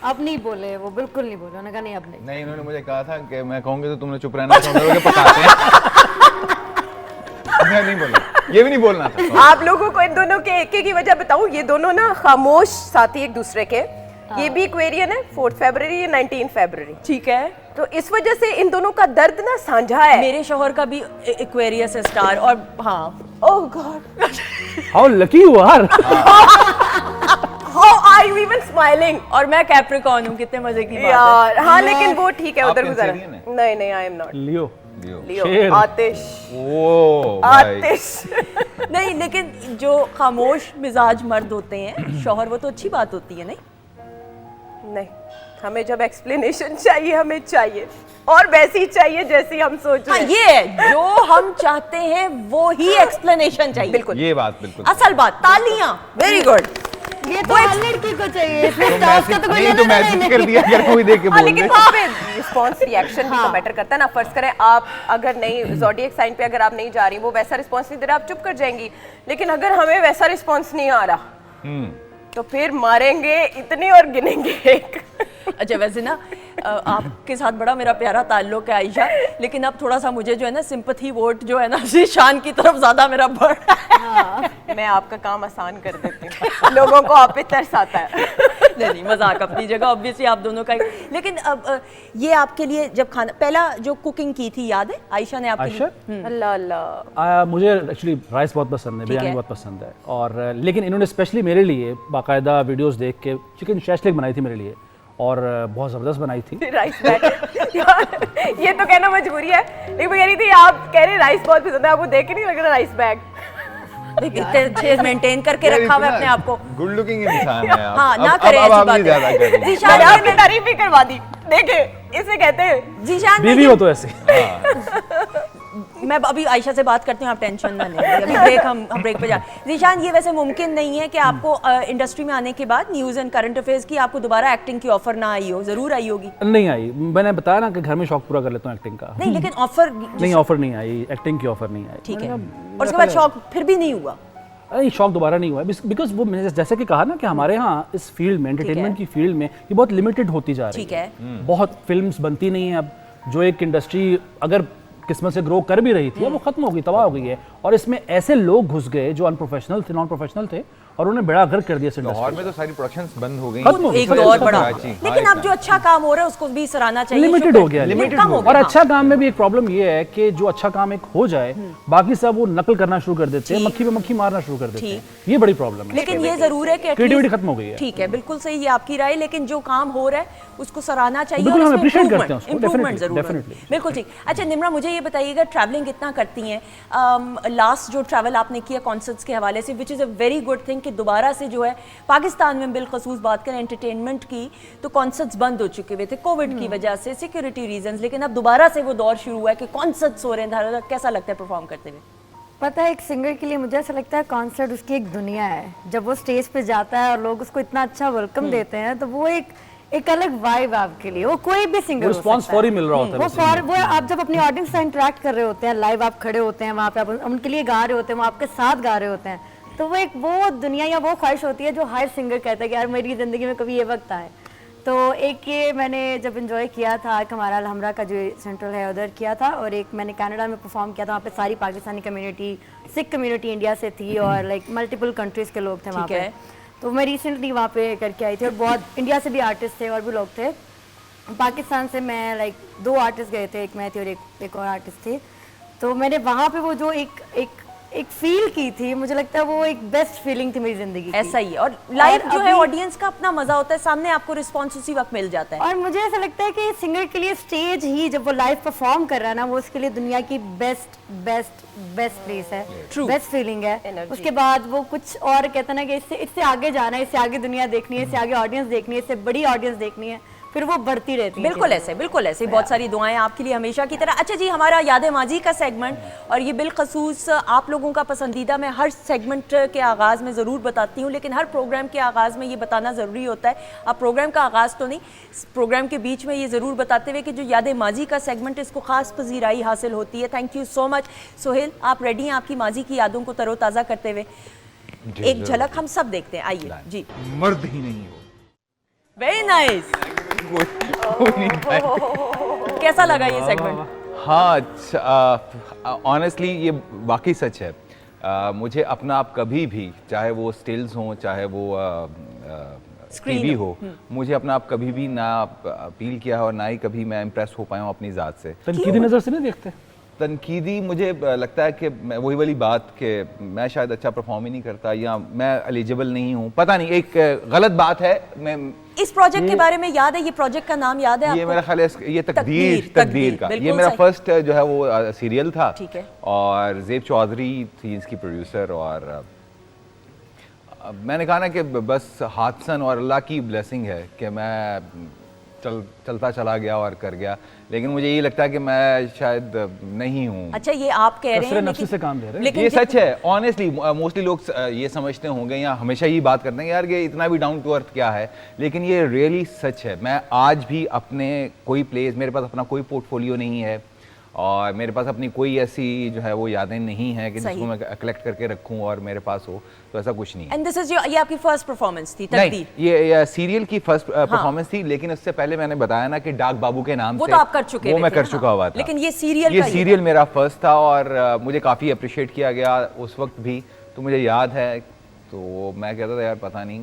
अब नहीं बोले, वो बिल्कुल नहीं बोले, उन्होंने कहा नहीं अब नहीं। नहीं, इन्होंने मुझे कहा था कि मैं कहूँगी तो तुमने चुप रहना, तो हम लोग पकाते हैं। मैं नहीं बोला, ये भी नहीं बोलना था। आप लोगों को इन दोनों के एक की वजह बताऊं, ये दोनों ना खामोश साथी एक दूसरे के। ये भी एक्वेरियन है, 4 फरवरी, ये 19 फरवरी। ठीक है, तो इस वजह से इन दोनों का दर्द ना साझा है। मेरे शोहर का भी एक्वेरियस है स्टार, और हाँ, oh god, how lucky you are. How are you even smiling. और मैं कैप्रिकॉर्न हूँ, कितने मजे की बात है। यार हाँ, लेकिन वो ठीक है, आप उधर गुजरा। Cancerian हैं? नहीं नहीं, आई एम नॉट लियो। लियो। शेर। आतिश, ओ भाई, आतिश। नहीं, लेकिन जो खामोश मिजाज मर्द होते हैं शोहर, वो तो अच्छी बात होती है। नहीं नहीं, हमें जब एक्सप्लेनेशन चाहिए हमें चाहिए, और वैसी चाहिए जैसी हम सोच हाँ, रहे हैं। ये है, जो हम चाहते हैं वो ही एक्सप्लेनेशन चाहिए। बिल्कुल। ये बात बिल्कुल असल बात, तालियां, वेरी गुड। ये तो हर लड़की को चाहिए, इसमें तो स्टार्स का तो कोई नहीं तो लेना मैसेज नहीं। कर दिया अगर कोई देख के हाँ, बोल लेकिन दे। वहाँ पे रिस्पॉन्स रिएक्शन भी तो मैटर करता है ना। फर्ज करें आप अगर नहीं ज़ोडिएक साइन पे अगर आप नहीं जा रही, वो वैसा रिस्पॉन्स नहीं दे रहा, आप चुप कर जाएंगी। लेकिन अगर हमें वैसा रिस्पॉन्स नहीं आ रहा तो फिर मारेंगे इतनी और गिनेंगे एक। अच्छा, वैसे ना आपके साथ बड़ा मेरा प्यारा ताल्लुक है आयशा, लेकिन अब थोड़ा सा मुझे जो है ना सिंपैथी वोट जो है ना ज़ीशान की तरफ ज्यादा मेरा बढ़ रहा है। मैं आपका काम आसान कर देती हूँ, लोगों को आप पे तरस आता है। नहीं, मजाक अपनी जगह, ऑब्वियसली आप दोनों का लेकिन अब ये आपके लिए जब खाना पहला जो कुकिंग की थी, याद है आयशा ने आपके आयशा? लिए? अल्लाह अल्लाह। मुझे एक्चुअली राइस बहुत पसंद है, बिरयानी है। बहुत पसंद है, और लेकिन इन्होंने स्पेशली मेरे लिए बाकायदा वीडियोस देख के चिकन शैशलिक बनाई थी मेरे लिए, और बहुत ज़बरदस्त बनाई थी। राइस बैटर यार, ये तो कहना मजबूरी है, लेकिन मैं कह रही थी आप कह रहे राइस बहुत पसंद है, आपको देख के नहीं लग रहा राइस बैग। इतने अच्छे मेंटेन करके रखा हुआ है अपने आप को। गुड लुकिंग इंसान है आप। हाँ, ना अब करें आप ऐसी नहीं ज्यादा बातें। कर रही। ज़ीशान मैंने ने आपकी तारीफ भी करवा दी, देखे इसे कहते हैं। ज़ीशान बीवी हो तो ऐसे। मैं अभी आयशा से बात करती हूँ, आप टेंशन ना लें, अभी ब्रेक हम ब्रेक पे जा। ज़ीशान, ये वैसे मुमकिन नहीं है कि आपको इंडस्ट्री में आने के बाद न्यूज़ एंड करंट अफेयर्स की आपको दोबारा एक्टिंग की ऑफर ना आई हो? जरूर आई होगी। नहीं आई, मैंने बताया ना कि घर में शौक पूरा कर लेता हूँ एक्टिंग का। नहीं, लेकिन ऑफर नहीं, ऑफर नहीं आई, एक्टिंग की ऑफर नहीं आई। ठीक है, और उसके बाद शौक फिर भी नहीं हुआ? नहीं, शौक दोबारा नहीं हुआ, बिकॉज वो मैंने जैसे कि कहा ना कि हमारे यहाँ इस फील्ड में, एंटरटेनमेंट की फील्ड में ये बहुत लिमिटेड होती जा रही ठीक है। बहुत फिल्म्स बनती नहीं है अब। जो एक इंडस्ट्री अगर किस्मत से ग्रो कर भी रही थी, वो खत्म हो गई, तबाह हो गई है, और इसमें ऐसे लोग घुस गए जो अनप्रोफेशनल थे, नॉन प्रोफेशनल थे, और उन्हें बेड़ा गर्क कर दिया इस लाहौर इंडस्ट्री में तो सारी प्रोडक्शंस बंद हो गई। खत्म हो गई। एक दौर बड़ा, कराची, लेकिन अब जो अच्छा काम हो रहा है उसको भी सराहना चाहिए। लिमिटेड हो गया, लिमिटेड लिमिटेड हो और गया। अच्छा काम में भी एक प्रॉब्लम ये है कि जो अच्छा काम एक हो जाए, बाकी सब वो नकल करना शुरू कर देते हैं, मक्खी पे मक्खी मारना शुरू कर देते हैं। ये बड़ी प्रॉब्लम है। लेकिन ये जरूर है कि at क्रिएटिविटी least- खत्म हो गई है। ठीक है, बिल्कुल सही, ये आपकी राय, लेकिन जो काम हो रहा है उसको सराहना चाहिए। बिल्कुल, और हम इसमें appreciate improvement- करते हैं उसको, improvement definitely, जरूर है। definitely। बिल्कुल ठीक। अच्छा निम्रा, मुझे ये बताइएगा, ट्रैवलिंग कितना करती हैं? लास्ट जो ट्रैवल आपने किया कॉन्सर्ट्स के हवाले से, which is a very good thing, कि दोबारा से जो है पाकिस्तान में बिलखसूस बात करें एंटरटेनमेंट की, तो कॉन्सर्ट्स बंद हो चुके हुए थे कोविड की वजह से, सिक्योरिटी रीजंस, लेकिन अब दोबारा से वो दौर शुरू हुआ है कि कॉन्सर्ट्स हो रहे हैं धड़ाधड़। कैसा लगता है परफॉर्म करते हुए? पता है, एक सिंगर के लिए मुझे ऐसा लगता है कॉन्सर्ट उसकी एक दुनिया है। जब वो स्टेज पे जाता है और लोग उसको इतना अच्छा वेलकम देते हैं, तो वो एक अलग वाइब आपके लिए, वो कोई भी सिंगर हो रिस्पॉन्स सकता है। फौरी मिल रहा होता है। वो आप जब अपनी ऑडियंस से इंटरेक्ट कर रहे होते हैं, लाइव आप खड़े होते हैं वहाँ पे, आप उनके लिए गा रहे होते हैं, वो आपके साथ गा रहे होते हैं, तो वो दुनिया या वो ख्वाहिश होती है जो हर सिंगर कहता है कि यार मेरी ज़िंदगी में कभी ये वक्त आए। तो एक ये मैंने जब इन्जॉय किया था, एक हमारा अलहमरा का जो सेंट्रल है उधर किया था, और एक मैंने कनाडा में परफॉर्म किया था। वहाँ पे सारी Pakistani community, Sikh community India से थी, और लाइक मल्टीपल कंट्रीज़ के लोग थे वहाँ पे। तो मैं रिसेंटली वहाँ पे करके आई थी, और बहुत इंडिया से भी आर्टिस्ट थे और भी लोग थे। पाकिस्तान से मैं लाइक 2 आर्टिस्ट गए थे, एक मैं थी और एक और आर्टिस्ट थे। तो मैंने वहाँ पे वो जो एक फील की थी, मुझे लगता है वो एक बेस्ट फीलिंग थी मेरी जिंदगी की। ऐसा ही है, और लाइव जो है अभी- ऑडियंस का अपना मजा होता है, सामने आपको रिस्पॉन्स उसी वक्त मिल जाता है। और मुझे ऐसा लगता है कि सिंगर के लिए स्टेज ही, जब वो लाइव परफॉर्म कर रहा है ना, वो उसके लिए दुनिया की बेस्ट प्लेस है, बेस्ट फीलिंग है। उसके बाद वो कुछ और कहता ना कि इससे आगे जाना है, इससे आगे दुनिया देखनी है, इससे आगे ऑडियंस देखनी है, इससे बड़ी ऑडियंस देखनी है, फिर वो बढ़ती रहती है। बिल्कुल ऐसे बहुत सारी दुआएं आपके लिए हमेशा की तरह। अच्छा जी, हमारा याद माजी का सेगमेंट, और ये बिलखसूस आप लोगों का पसंदीदा, मैं हर सेगमेंट के आगाज़ में ज़रूर बताती हूँ, लेकिन हर प्रोग्राम के आगाज़ में ये बताना ज़रूरी होता है। अब प्रोग्राम का आगाज़ तो नहीं, प्रोग्राम के बीच में ये ज़रूर बताते हुए कि जो याद माजी का सेगमेंट, इसको ख़ास पजीराई हासिल होती है। Thank you so much. Sohail, आप रेडी हैं आपकी माजी की यादों को तरोताज़ा करते हुए? एक झलक हम सब देखते हैं, आइए जी। मर्द ही नहीं हो, वेरी नाइस। कोई नहीं था। कैसा लगा ये सेगमेंट? हाँ, ऑनेस्टली ये वाकई सच है। मुझे अपना आप कभी भी, चाहे वो स्टिल्स हों, चाहे वो टीवी हो, मुझे अपना आप कभी भी ना अपील किया है और ना ही कभी मैं इम्प्रेस हो पाया हूँ अपनी ज़ात से। तनकीदी नज़र से नहीं देखते? तनकीदी मुझे लगता है कि मैं वही वाली बात कि मैं शायद अच्छा परफॉर्म ही नहीं करता या मैं एलिजिबल नहीं हूँ, पता नहीं, एक गलत बात है। मैं इस प्रोजेक्ट के बारे में याद है? ये प्रोजेक्ट का नाम याद है आपको? ये मेरा ख्याल है ये तकदीर तकदीर का, ये मेरा फर्स्ट जो है वो सीरियल था। ठीक है। और ज़ेब चौधरी थी इसकी प्रोड्यूसर, और मैंने कहा ना कि बस हादसन और अल्लाह की ब्लेसिंग है कि मैं चलता चला गया और कर गया, लेकिन मुझे ये लगता है कि मैं शायद नहीं हूँ। अच्छा, ये आप कह रहे हैं नफ्सी से काम दे रहे हैं। लेकिन ये सच है ऑनेस्टली। मोस्टली लोग ये समझते होंगे या हमेशा ये बात करते हैं यार ये इतना भी डाउन टू अर्थ क्या है, लेकिन ये रियली सच है। मैं आज भी अपने कोई प्लेस, मेरे पास अपना कोई पोर्टफोलियो नहीं है और मेरे पास अपनी कोई ऐसी जो है वो यादें नहीं है कि जिसको मैं कलेक्ट करके रखूं और मेरे पास हो, तो ऐसा कुछ नहीं है। एंड दिस इज ये आपकी फर्स्ट परफॉर्मेंस थी तकदीर? नहीं, ये सीरियल की फर्स्ट परफॉर्मेंस थी, लेकिन उससे पहले मैंने बताया ना कि डाक बाबू के नाम वो से तो आप कर चुके वो थे मैं कर ना? चुका हुआ था, लेकिन ये सीरियल ये सीरियल मेरा फर्स्ट था और मुझे काफ़ी अप्रिशिएट किया गया उस वक्त भी, तो मुझे याद है। तो मैं कहता था यार पता नहीं,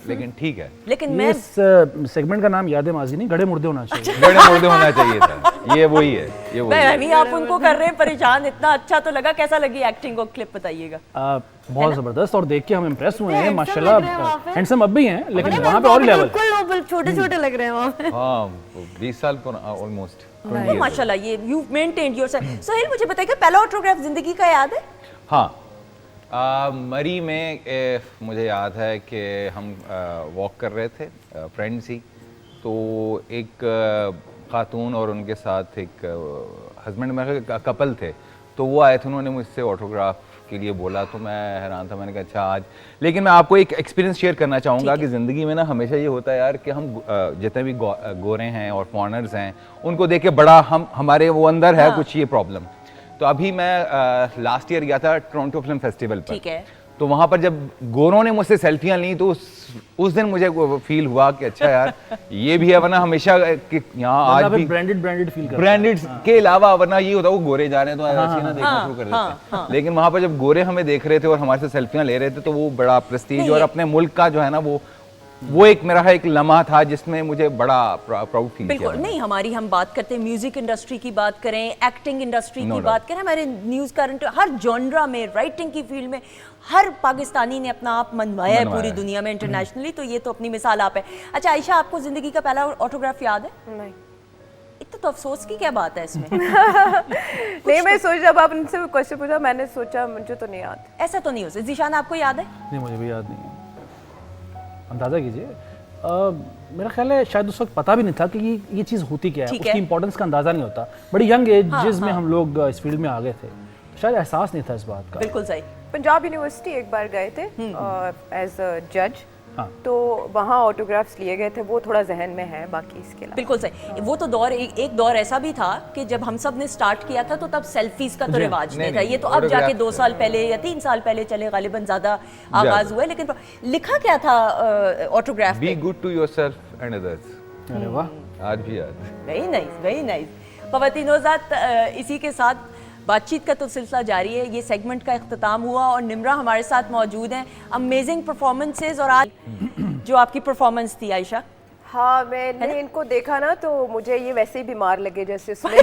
लेकिन ठीक है। लेकिन ये मैं इस सेगमेंट का नाम याद माजी नहीं, गड़े मुर्दे होना चाहिए। बड़े मुर्दे होना चाहिए था, ये वही है, ये वही है। नहीं, आप उनको कर रहे हैं परेशान। इतना अच्छा तो लगा। कैसा लगी एक्टिंग को? क्लिप बताइएगा। बहुत जबरदस्त, और देख के हम इम्प्रेस हुए हैं handsome माशाल्लाह। लग रहे हैं वहाँ पे। हैंडसम अब भी हैं, लेकिन वहाँ पे और लेवल। बिल्कुल छोटे-छोटे लग रहे हैं वहाँ पे। हाँ, 20 साल ऑलमोस्ट। माशाल्लाह, ये यू मेंटेन्ड योरसेल्फ। सोहेल, मुझे बताइए पहला ऑटोग्राफ जिंदगी का याद है? हाँ, मरी में मुझे याद है कि हम वॉक कर रहे थे, फ्रेंड्स ही, तो एक खातून और उनके साथ एक हस्बैंड मेरे कपल थे, तो वो आए थे, उन्होंने मुझसे ऑटोग्राफ के लिए बोला, तो मैं हैरान था। मैंने कहा अच्छा आज, लेकिन मैं आपको एक एक्सपीरियंस शेयर करना चाहूँगा कि ज़िंदगी में ना हमेशा ये होता है यार कि हम जितने भी गोरे हैं और फॉरेनर्स हैं उनको देख के बड़ा हमारे वो अंदर है कुछ ये प्रॉब्लम। तो अभी मैं लास्ट ईयर गया था टोरंटो फिल्म फेस्टिवल पर, ठीक है। तो वहाँ पर जब गोरों ने मुझसे सेल्फियाँ ली तो उस दिन मुझे फील हुआ कि अच्छा यार ये भी है, वरना हमेशा कि यहाँ आज भी ब्रांडेड फील करता है। ब्रांडेड के अलावा वरना ये होता है वो गोरे जा रहे हैं तो ऐसे ना देखना शुरू कर देते हैं। लेकिन वहाँ पर जब गोरे हमें देख रहे थे और हमारे से सेल्फियाँ ले रहे थे तो वो बड़ा प्रेस्टीज और अपने मुल्क का जो है ना वो एक मेरा एक लम्हा था जिसमें मुझे बड़ा प्राउड फील किया। बिल्कुल नहीं, हमारी हम बात करते हैं म्यूजिक इंडस्ट्री की बात करें, एक्टिंग इंडस्ट्री की बात करें, हमारे न्यूज़ करंट हर जॉनरा में, राइटिंग की फील्ड में हर पाकिस्तानी ने अपना आप मनवाया है पूरी दुनिया में इंटरनेशनली, तो ये तो अपनी मिसाल आप है। अच्छा आयशा, आपको जिंदगी का पहला ऑटोग्राफ याद है? नहीं। इतना तो अफसोस की क्या बात है इसमें? नहीं, मैं सोच, जब आप उनसे क्वेश्चन पूछा मैंने सोचा मुझे तो नहीं याद। ऐसा तो नहीं हो सकता। ज़ीशान, आपको याद है? नहीं, मुझे भी याद नहीं है। अंदाज़ा कीजिए। मेरा ख्याल है शायद उस वक्त पता भी नहीं था कि ये चीज़ होती क्या है, उसकी इंपॉर्टेंस का अंदाज़ा नहीं होता। बड़ी यंग एज में हम लोग इस फील्ड में आ गए थे, शायद एहसास नहीं था इस बात का। बिल्कुल सही। पंजाब यूनिवर्सिटी एक बार गए थे एज अ जज, हाँ। तो वहाँ ऑटोग्राफ्स लिए गए थे, वो थोड़ा जहन में है, बाकी इसके अलावा बिल्कुल सही। वो तो दौर एक दौर ऐसा भी था कि जब हम सब ने स्टार्ट किया था तो तब सेल्फीज का तो रिवाज नहीं था। ये तो अब जाके 2 साल पहले या 3 साल पहले चले, गालिबन ज्यादा आगाज हुआ है। लेकिन लिखा क्या था autograph be good to yourself and others. अरे वाह, आज भी याद। Very nice, very nice. ख़वातीन-ओ-ज़ात, इसी के साथ बातचीत का तो सिलसिला जारी है। ये सेगमेंट का इख्तिताम हुआ और निम्रा हमारे साथ मौजूद हैं। अमेजिंग परफॉर्मेंसेस, और आज जो आपकी परफॉर्मेंस थी आयशा। हाँ, मैंने इनको देखा ना तो मुझे ये वैसे ही बीमार लगे जैसे सुनो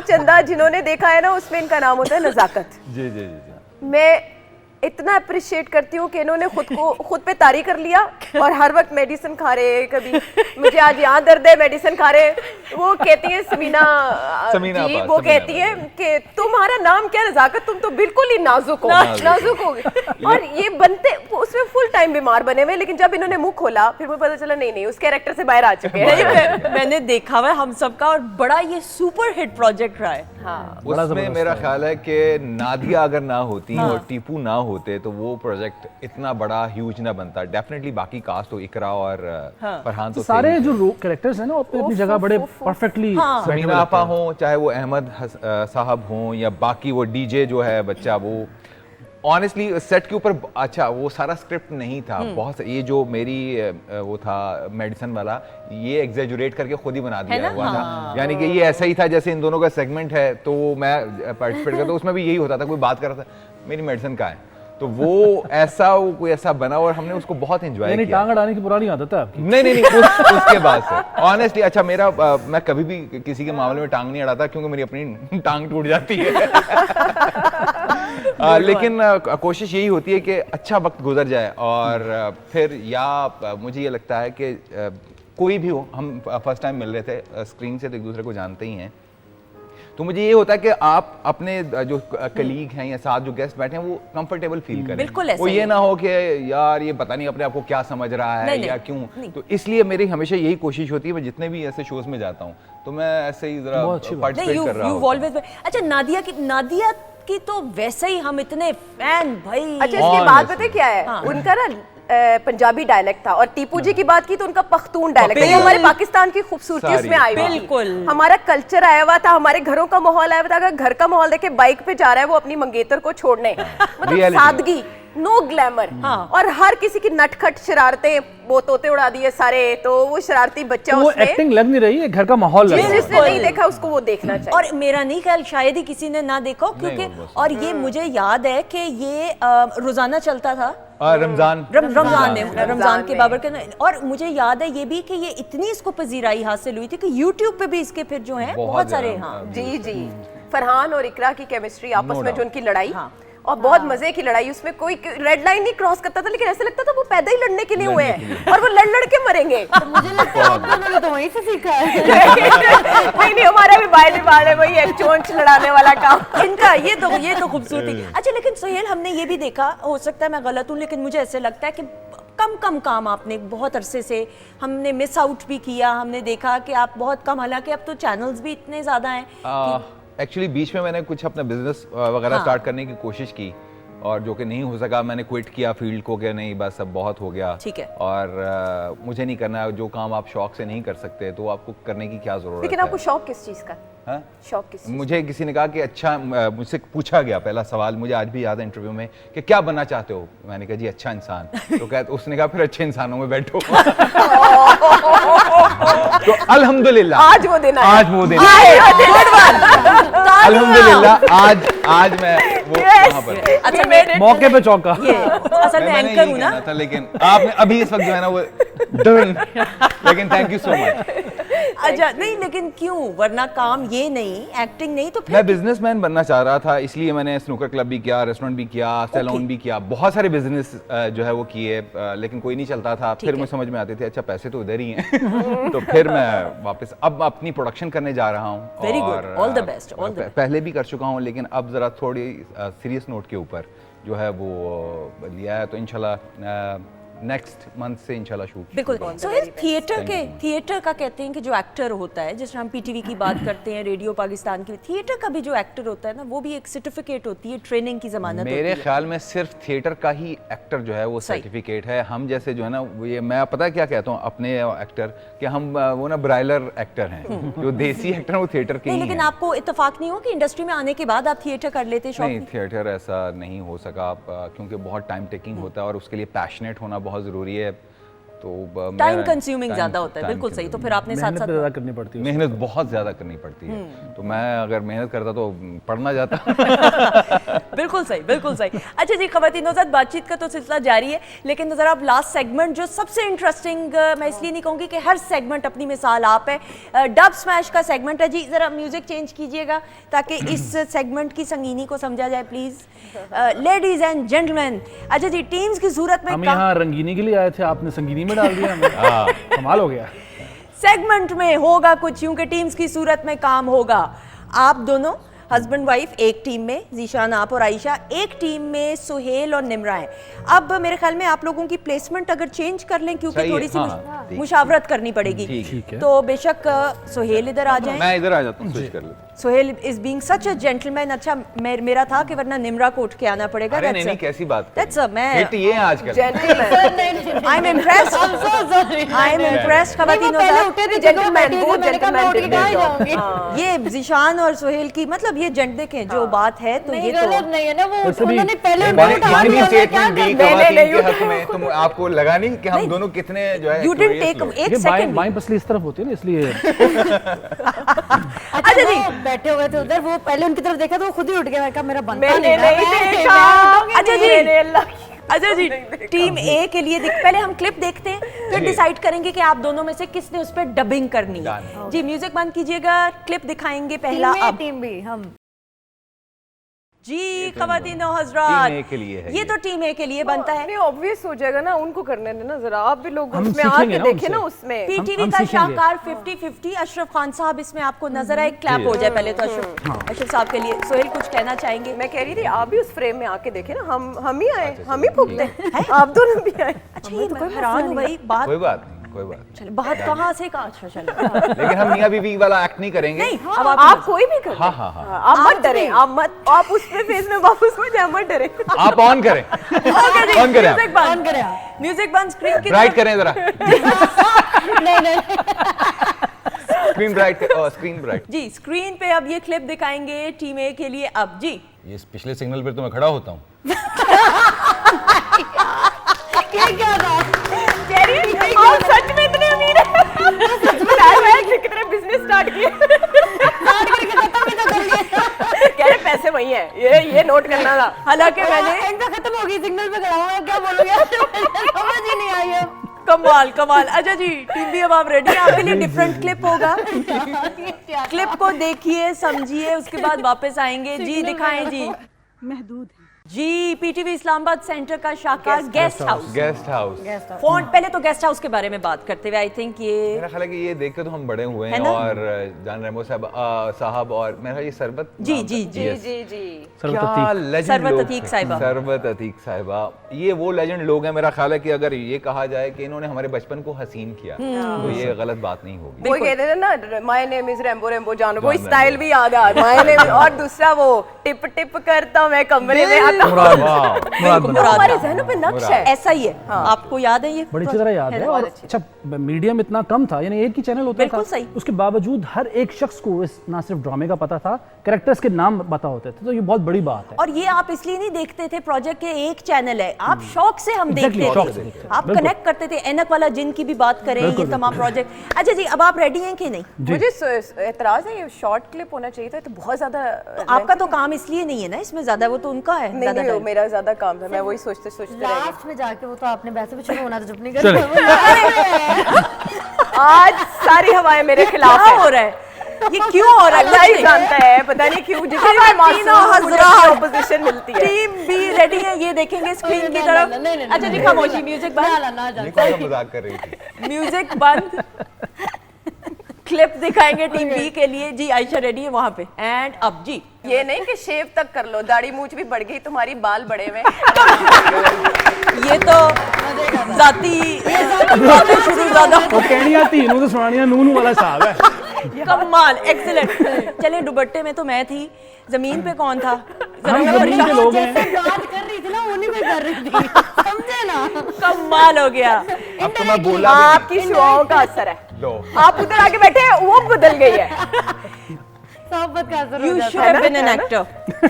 चंदा जिन्होंने देखा है ना उसमें इनका नाम होता है नज़ाकत। जी जी जी। मैं इतना अप्रिशिएट करती हूँ कि इन्होंने खुद पे तारी कर लिया और हर वक्त मेडिसिन खा रहे हैं। कभी मुझे आज यहाँ दर्द है, मेडिसिन खा रहे। वो कहती है समीना जी, वो कहती है कि तुम्हारा नाम क्या है नज़ाकत, तुम तो बिल्कुल ही नाजुक हो, नाजुक हो गए। और ये बनते उसमें फुल टाइम बीमार बने हुए, लेकिन जब इन्होंने मुंह खोला फिर मुझे पता चला नहीं उस कैरेक्टर से बाहर आ चुके हैं। मैंने देखा हुआ हम सबका, और बड़ा ये सुपर हिट प्रोजेक्ट रहा है। हाँ, उसमें मेरा ख्याल है कि नादिया अगर ना होती और टीपू ना होते तो वो प्रोजेक्ट इतना बड़ा ह्यूज ना बनता। डेफिनेटली बाकी कास्ट हो, इकरा और फरहान तो सारे जो कैरेक्टर्स हैं ना अपनी जगह बड़े परफेक्टली। समीना आपा हो, चाहे वो अहमद साहब हों या बाकी वो डीजे जो है बच्चा, वो ऑनेस्टली सेट के ऊपर अच्छा वो सारा स्क्रिप्ट नहीं था, बहुत ये जो मेरी वो था मेडिसिन वाला, ये एग्जेजुरेट करके खुद ही बना दिया हुआ था। यानी कि ये ऐसा ही था जैसे इन दोनों का सेगमेंट है, तो मैं पार्टिसिपेट करता, उसमें भी यही होता था, कोई बात कर रहा था मेरी मेडिसिन का है, तो वो कोई ऐसा बना और हमने उसको बहुत एंजॉय किया। टांग अड़ाने की पुरानी आदत है आपकी? नहीं, उसके बाद से ऑनेस्टली अच्छा मेरा मैं कभी भी किसी के मामले में टांग नहीं अड़ाता, क्योंकि मेरी अपनी टांग टूट जाती है। लेकिन कोशिश यही होती है कि अच्छा वक्त गुजर जाए, और फिर या मुझे ये लगता है कि कोई भी हो, हम फर्स्ट टाइम मिल रहे थे स्क्रीन से, तो एक दूसरे को जानते ही हैं, तो मुझे ये होता है कि आप अपने जो कलीग हैं या साथ जो गेस्ट बैठे हैं वो कंफर्टेबल फील करें। बिल्कुल ऐसा वो ये ही। ना हो कि यार ये पता नहीं अपने आप को क्या समझ रहा है नहीं, या नहीं, क्यों नहीं। तो इसलिए मेरी हमेशा यही कोशिश होती है, मैं जितने भी ऐसे शोज में जाता हूँ तो मैं ऐसे ही जरा पार्टिसिपेट कर रहा हूँ। अच्छा, नादिया की तो वैसे ही हम इतने फैन भाई। अच्छा, इसकी बात पता है क्या है, उनका ना पंजाबी डायलेक्ट था, और टीपू जी की बात की तो उनका पख्तून डायलेक्ट है। ये हमारे पाकिस्तान की खूबसूरती उसमें आई हुई थी। बिल्कुल। हमारा कल्चर आया हुआ था, हमारे घरों का माहौल आया हुआ था। अगर घर का माहौल देखे, बाइक पे जा रहा है वो अपनी मंगेतर को छोड़ने, मतलब Reality। सादगी, नो ग्लैमर, और हर किसी की नटखट शरारतें, वो तोते उड़ा दिए सारे, तो वो शरारती बच्चा वो उसमें, एक्टिंग लग नहीं रही है, घर का माहौल लग रहा है। जिसने नहीं देखा उसको वो देखना चाहिए। और मेरा नहीं ख्याल शायद ही किसी ने ना देखा हो, क्योंकि और ये मुझे याद है कि ये रोजाना चलता था रमजान रमजान के बाबर के। और मुझे याद है ये भी कि ये इतनी इसको पजीराई हासिल हुई थी कि यूट्यूब पे भी इसके फिर जो है बहुत सारे। हाँ जी फरहान और इकरा की केमिस्ट्री, आपस में जो उनकी लड़ाई, और बहुत मजे की लड़ाई, उसमें कोई रेड लाइन नहीं क्रॉस करता था, लेकिन ऐसा लगता था वो पैदा ही लड़ने के लिए हुए हैं, और वो लड़ के मरेंगे। मुझे लगता है आप लोगों ने तो वहीं से सीखा है। नहीं, हमारा भी बाय बाल है, वही एक चोंच लड़ाने वाला काम इनका। ये तो खूबसूरती। अच्छा, लेकिन सोहेल हमने ये भी देखा, हो सकता है मैं गलत हूँ, लेकिन मुझे ऐसे लगता है कि कम काम आपने बहुत अरसे से हमने मिस आउट भी किया, हमने देखा कि आप बहुत कम, हालांकि अब तो चैनल्स भी इतने ज्यादा हैं। एक्चुअली बीच में मैंने कुछ अपना बिजनेस वगैरह स्टार्ट करने की कोशिश की, और जो कि नहीं हो सका, मैंने क्विट किया फील्ड को, कि नहीं बस अब बहुत हो गया। ठीक है। और मुझे नहीं करना है, जो काम आप शौक से नहीं कर सकते तो आपको करने की क्या जरूरत है। लेकिन आपको शौक किस चीज का? हाँ? शौक किस चीज? मुझे किसी ने कहा कि अच्छा, मुझसे पूछा गया पहला सवाल, मुझे आज भी याद है इंटरव्यू में, कि क्या बनना चाहते हो? मैंने कहा जी अच्छा इंसान। तो कहते, उसने कहा फिर अच्छे इंसानों में बैठो। तो अल्हम्दुलिल्लाह आज वो दिन आया। आज वो दिन अल्हम्दुलिल्लाह आज मैं वो वहाँ पर। अच्छा, मैं मौके पे चौका। ये असल में मैंने एंकर यही हूँ ना। कहना था, लेकिन आपने अभी इस वक्त जो है ना वो डन, लेकिन थैंक यू सो मच। अच्छा, नहीं लेकिन क्यों, वरना काम ये नहीं, एक्टिंग नहीं, तो फिर मैं बिजनेसमैन बनना चाह रहा था, इसलिए मैंने स्नूकर क्लब भी किया, रेस्टोरेंट भी किया, सैलून भी किया, बहुत सारे बिजनेस जो है वो किए, लेकिन कोई नहीं चलता था। फिर मुझे समझ में आते थे अच्छा पैसे तो उधर ही हैं। तो फिर मैं वापस अब अपनी प्रोडक्शन करने जा रहा हूँ। Very good. All the best, all the best. पहले भी कर चुका हूँ, लेकिन अब जरा थोड़ी सीरियस नोट के ऊपर जो है वो लिया है, तो इंशाल्लाह नेक्स्ट मंथ से इंशाल्लाह शूट। बिल्कुल। सो ये थिएटर का कहते हैं कि जो एक्टर होता है, जैसे हम पीटीवी की बात करते हैं, रेडियो पाकिस्तान की, थिएटर का भी जो एक्टर होता है ना, वो भी एक सर्टिफिकेट होती है, ट्रेनिंग की जमानत होती है। मेरे ख्याल में सिर्फ थिएटर का ही एक्टर जो है वो सर्टिफिकेट है। हम जैसे जो है ना, ये मैं पता है क्या कहता हूँ अपने एक्टर, कि हम वो ना ब्रायलर एक्टर हैं, जो देसी एक्टर हैं वो थिएटर के ही लेकिन हैं। आपको इत्तेफाक नहीं हो कि इंडस्ट्री में आने के बाद आप थिएटर कर लेते? नहीं, थिएटर ऐसा नहीं हो सका, क्योंकि बहुत टाइम टेकिंग होता है और उसके लिए पैशनेट होना बहुत ज़रूरी है, तो टाइम कंज्यूमिंग ज्यादा होता है। बिल्कुल सही। तो फिर आपने साथ मेहनत साथ ज़्यादा करनी पड़ती है। मेहनत बहुत ज़्यादा करनी पड़ती है, तो मैं अगर मेहनत करता तो पढ़ना जाता। बिल्कुल सही, बिल्कुल सही। अच्छा जी, ख़वातीनों के साथ बातचीत का तो सिलसिला जारी है, लेकिन ज़रा अब लास्ट सेगमेंट जो सबसे इंटरेस्टिंग, मैं इसलिए नहीं कहूँगी कि हर सेगमेंट अपनी मिसाल आप है, डब स्मैश का सेगमेंट है जी। ज़रा म्यूज़िक चेंज कीजिएगा ताकि इस सेगमेंट की संगीनी को समझा जाए प्लीज़। लेडीज़ एंड जेंटलमैन, अच्छा जी, टीम्स की सूरत में हम यहाँ रंगीनी के लिए आए थे, आपने संगीनी में डाल दिया हमें। कमाल हो गया। सेगमेंट में होगा कुछ यूं कि टीम्स की सूरत में काम होगा। आप दोनों हस्बैंड वाइफ एक टीम में, जीशान आप और आयशा एक टीम में, सुहेल और निमरा हैं। अब मेरे ख्याल में आप लोगों की प्लेसमेंट अगर चेंज कर लें, क्योंकि थोड़ी सी मुशावरत करनी पड़ेगी, ठीक तो बेशक सुहेल इधर आ जाएं। मैं इधर आ जाता हूँ, स्विच कर लेता हूँ। Suhail is being such a gentleman. अच्छा, मेरा था कि वरना निमरा को उठ के आना पड़ेगा। अरे नहीं, कैसी बात कर दैट्स मैं हिट ये है आजकल। Gentleman, I am impressed, I am impressed. ख़वातीनों जेंटलमैन, गो जेंटलमैन। ये जीशान और सुहेल की, मतलब ये जेंट देखें जो बात है तो ये नहीं तो गलत नहीं है ना वो, वैसे भी- उन्होंने पहले मैंने उनको उठा इतनी दिया, मैं क्या स्टेटमेंट दी करूं? खवातीन के हक में, तुम आपको लगा नहीं कि हम दोनों कितने जो है यू डिडंट curious टेक लोग हैं? एक ये बाएं सेकंड बाएं पसली इस तरफ होती है ना, इसलिए अच्छा वो बैठे हुए थे उधर, वो पहले उनकी तरफ देखा तो वो खुद ही उठ गया, मैं कहा मेरा बनता मैंने नहीं नहीं मैं देखा। उठाऊंगी अच्छा नहीं। जी। मेरे अल्लाह की अच्छा जी, टीम ए के लिए पहले हम क्लिप देखते हैं, फिर जी। डिसाइड करेंगे कि आप दोनों में से किसने उस पर डबिंग करनी है। Done. जी म्यूजिक बंद कीजिएगा, क्लिप दिखाएंगे पहला टीम ए, अब। टीम बी हम जी खवातीन और टीम हजरात, ए के लिए है ये तो टीम ए के लिए बनता है। नहीं ऑब्वियस हो जाएगा ना, उनको करने देना जरा, आप भी लोग हम उसमें सीखेंगे आके ना देखे उनसे। ना उसमें। पीटीवी हम का सीखेंगे। शाहकार 50-50 अशरफ खान साहब इसमें आपको नजर आए, क्लैप हो जाए पहले तो अशरफ साहब के लिए। सोहेल कुछ कहना चाहेंगे? मैं कह रही थी आप भी उस फ्रेम में आके देखे ना, हम ही आए, हम ही फूकते हैं, आप दोनों भी आए। अच्छा ये मैं हैरान हूँ भाई, बात कोई बात नहीं, कोई बात नहीं। चल बात कहाँ से कहाँ? अच्छा चलो लेकिन हम मियां बीवी वाला एक्ट नहीं करेंगे। नहीं अब अब आप कोई भी कर हाँ हाँ हाँ, आप मत डरे, आप उस पे फेस में वापस मत जाए, मत डरे। आप ऑन करें, ऑन करें आप, म्यूजिक बंद, म्यूजिक बंद, स्क्रीन की ब्राइट करें जरा, नहीं नहीं स्क्रीन ब्राइट, स्क्रीन ब्राइट। जी स्क्रीन पे अब ये क्लिप दिखाएंगे टीम ए के लिए। अब जी ये पिछले सिग्नल पे तो मैं खड़ा होता हूँ। क्या था कह रही है आप सच में इतने अमीर हैं। सच में लाइव है कितने बिजनेस स्टार्ट किए। कह रहे पैसे वही हैं, ये नोट करना था। हालांकि मैंने एकदम खत्म हो गई, सिग्नल पे खड़ा हुआ है, क्या बोलोगे समझ ही नहीं आई अब। कमाल कमाल। अच्छा जी टीम बी अब आप रेडी हैं? आपके लिए डिफरेंट क्लिप होगा, क्लिप को देखिए समझिए, उसके बाद वापस आएंगे। जी दिखाएं जी। महदूद है। जी पीटीवी इस्लामाबाद सेंटर का शाहकार guest house. Guest house, front पहले तो गेस्ट हाउस के बारे में बात करते हुए आई थिंक ये मेरा ख्याल है कि ये देख के तो हम बड़े हुए है हैं। ना? और जान रेमो साहब और मेरा ये सरबत जी नाम जी था। जी Yes. जी जी सरबत क्या अतीक। legend सरबत लोग अतीक थे। साहिबा। सरबत अतीक साहिबा, ये वो लेजेंड लोग हैं। मेरा ख्याल है कि अगर ये कहा जाए कि इन्होंने हमारे बचपन को हसीन किया तो ये गलत बात नहीं होगी। वही कहते थे ना, my name is rainbow rainbow जानो, वो स्टाइल भी याद आ, माय नेम। और दूसरा वो टिप टिप करता मैं कमरे में आता हूँ। मुराद वाह, मुराद वो बना। हमारे जहनों पे नक्श है। ऐसा ही है। आपको याद है ये? बड़ी अच्छी तरह याद है। और अच्छा मीडियम इतना कम था, यानी एक ही चैनल होता बिल्कुल था, सही। उसके बावजूद हर एक शख्स को इस ना सिर्फ ड्रामे का पता था, कैरेक्टर्स के नाम पता होते थे, तो ये बहुत बड़ी बात है। और ये आप इसलिए नहीं देखते थे, प्रोजेक्ट के एक चैनल है, आप शौक से हम Exactly, देखते शौक से थे, देखते थे। आप बिल्कुल। कनेक्ट करते थे। एनक वाला जिन की भी बात करें, ये बिल्कुल, तमाम प्रोजेक्ट। अच्छा जी अब आप रेडी हैं कि नहीं? मुझे एतराज है, ये शॉर्ट क्लिप होना चाहिए था, तो बहुत ज्यादा। आपका तो काम इसलिए नहीं है ना इसमें ज्यादा, वो तो उनका है नहीं ज्यादा नहीं, वो time। मेरा ज्यादा काम था, मैं वही सोचते सोचते रह गई। लास्ट में जाके वो तो आपने वैसे भी शुरू होना था, चुप नहीं चले। कर आज सारी हवाएं मेरे खिलाफ क्या है। हो रहा है? ये क्यों हो रहा है? अल्लाह ही कुछ नहीं। जानता है, पता नहीं क्यों जितनी तीनों हज़रात। ऑपोजिशन मिलती है। टीम बी रेडी है, ये देखेंगे स्क्रीन की तरफ। अच्छा जी खामोशी, म्यूजिक बंद, ये कौन सा मजाक कर रही थी? म्यूजिक बंद। क्लिप दिखाएंगे टीम बी के लिए। जी आयशा रेडी है वहां पे। एंड अब जी ये नहीं कि शेव तक कर लो, दाढ़ी मूंछ भी बढ़ गई तुम्हारी, बाल बड़े हुए। ये तो जाती बातें शुरू ज्यादा वो कहनी आती नू तो सुनानिया नूनू वाला साहब है। कमाल, एक्सीलेंट। चले दुपट्टे में तो मैं थी, जमीन पे कौन था? हम जमीन के लोग हैं। बात कर रही थी ना, उन्हीं पे कर रही थी, समझे ना। कमाल हो गया। अब तो मैं बोला भी आपकी शुआओं का असर है, नहीं। लो, आप उधर आके बैठे हैं, वो बदल गई है। सोहबत का असर हो You जाता should है have been an actor.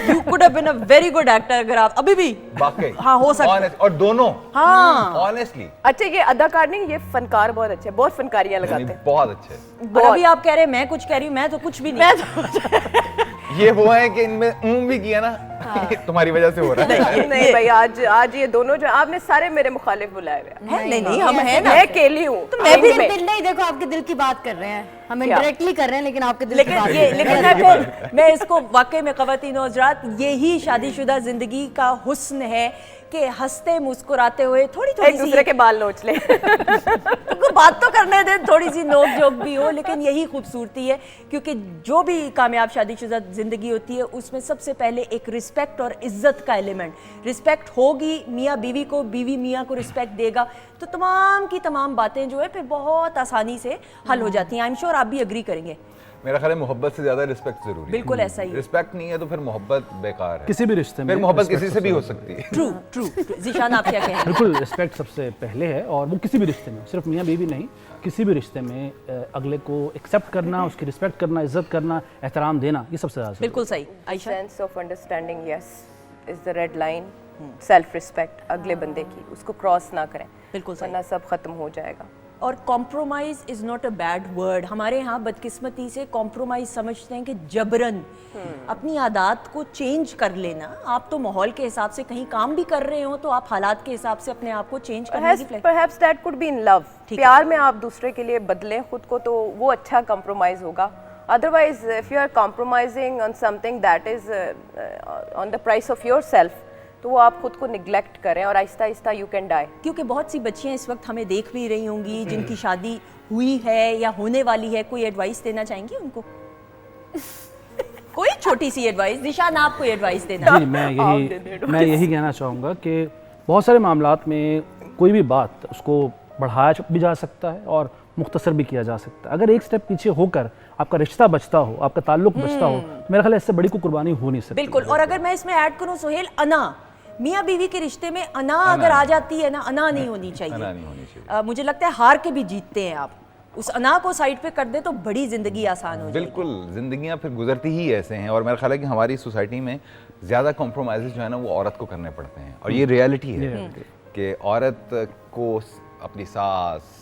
You could have been a very good actor अगर आप अभी भी। वाकई हाँ, हो सकता है। Honest, और दोनों हाँ। ऑनेस्टली अच्छा ये अदाकार नहीं, ये फनकार बहुत अच्छे, बहुत फनकारियां लगाते हैं। बहुत अच्छे। और अभी आप कह रहे हैं मैं कुछ कह रही हूँ, मैं तो कुछ भी नहीं। ये वो है कि इनमें भी किया ना, तुम्हारी वजह से हो रहा है। नहीं भाई, आज ये दोनों जो आपने सारे मेरे मुखालिफ बुलाए हुए हैं। नहीं हम हैं ना। मैं अकेली हूँ, तो मैं भी दिल नहीं, देखो आपके दिल की बात कर रहे हैं, हम क्या? डायरेक्टली कर रहे हैं, लेकिन आपके दिल की लेकिन बात ये कर रहे लेकिन हैं। मैं फिर मैं इसको वाकई में ख़वातीन और हज़रात, यही शादीशुदा जिंदगी का हुस्न है कि हंसते मुस्कुराते हुए थोड़ी थोड़ी एक दूसरे के बाल नोच ले। उनको बात तो करने दे, थोड़ी सी नोक जोक भी हो, लेकिन यही खूबसूरती है। क्योंकि जो भी कामयाब शादीशुदा ज़िंदगी होती है उसमें सबसे पहले एक रिस्पेक्ट और इज्जत का एलिमेंट, रिस्पेक्ट होगी मियाँ बीवी को, बीवी मियाँ को रिस्पेक्ट देगा, तो तमाम की तमाम बातें जो है फिर बहुत आसानी से हल हो जाती हैं। आई एम श्योर आप भी एग्री करेंगे। मेरा ख्याल है मोहब्बत से ज्यादा रिस्पेक्ट जरूरी है। बिल्कुल ऐसा ही है। रिस्पेक्ट नहीं है तो फिर मोहब्बत बेकार है। किसी भी रिश्ते में फिर मोहब्बत respect किसी से भी सबसे हो ज़रूरी है। सकती है। ट्रू जीशान आप क्या कहेंगे? बिल्कुल रिस्पेक्ट सबसे पहले है, और वो किसी भी रिश्ते में, सिर्फ मियाँ बीवी नहीं, किसी भी रिश्ते में अगले को एक्सेप्ट करना, उसकी रिस्पेक्ट करना, इज्जत करना, एहतराम देना, ये सबसे ज़्यादा बिल्कुल सही। Ayesha? Sense of understanding yes is the red line. Self respect अगले बंदे की, उसको क्रॉस ना करें, बिल्कुल सही। वरना सब खत्म हो जाएगा। और compromise is not a bad word. हमारे यहाँ बदकिस्मती से कॉम्प्रोमाइज समझते हैं कि जबरन अपनी आदत को चेंज कर लेना। आप तो माहौल के हिसाब से कहीं काम भी कर रहे हो तो आप हालात के हिसाब से अपने आप को चेंज करने की Perhaps that could be in love। ठीक है। प्यार में आप दूसरे के लिए बदलें खुद को, तो वो अच्छा कॉम्प्रोमाइज होगा। Otherwise, if you are compromising on something that is on the price of yourself, तो वो आप खुद को निगलेक्ट करें और Aahista Aahista you can die. क्योंकि बहुत सी बच्चियां इस वक्त हमें देख भी रही होंगी जिनकी शादी हुई है या होने वाली है, कोई एडवाइस देना चाहेंगी उनको? कोई छोटी सी एडवाइस, निशान आप कोई एडवाइस देना? जी, मैं यही कहना चाहूँगा कि बहुत सारे मामलात में कोई भी बात उसको बढ़ाया भी जा सकता है और मुख्तसर भी किया जा सकता है। अगर एक स्टेप पीछे होकर आपका रिश्ता बचता हो, आपका ताल्लुक बचता हो, मेरा ख्याल है इससे बड़ी कोई कुर्बानी हो नहीं सकती। बिल्कुल। और अगर मैं इसमें ऐड करूं सोहेल, अना, मियाँ बीवी के रिश्ते में अना अगर आ जाती है ना, अना नहीं होनी चाहिए। अना नहीं होनी चाहिए। मुझे लगता है हार के भी जीतते हैं आप। उस अना को साइड पे कर दे तो बड़ी जिंदगी आसान हो जाएगी। बिल्कुल, जिंदगियां फिर गुजरती ही ऐसे हैं। और मेरा ख्याल है कि हमारी सोसाइटी में ज़्यादा कॉम्प्रोमाइज़ जो है ना वो औरत को करने पड़ते हैं, और ये रियलिटी है कि औरत को अपनी सास,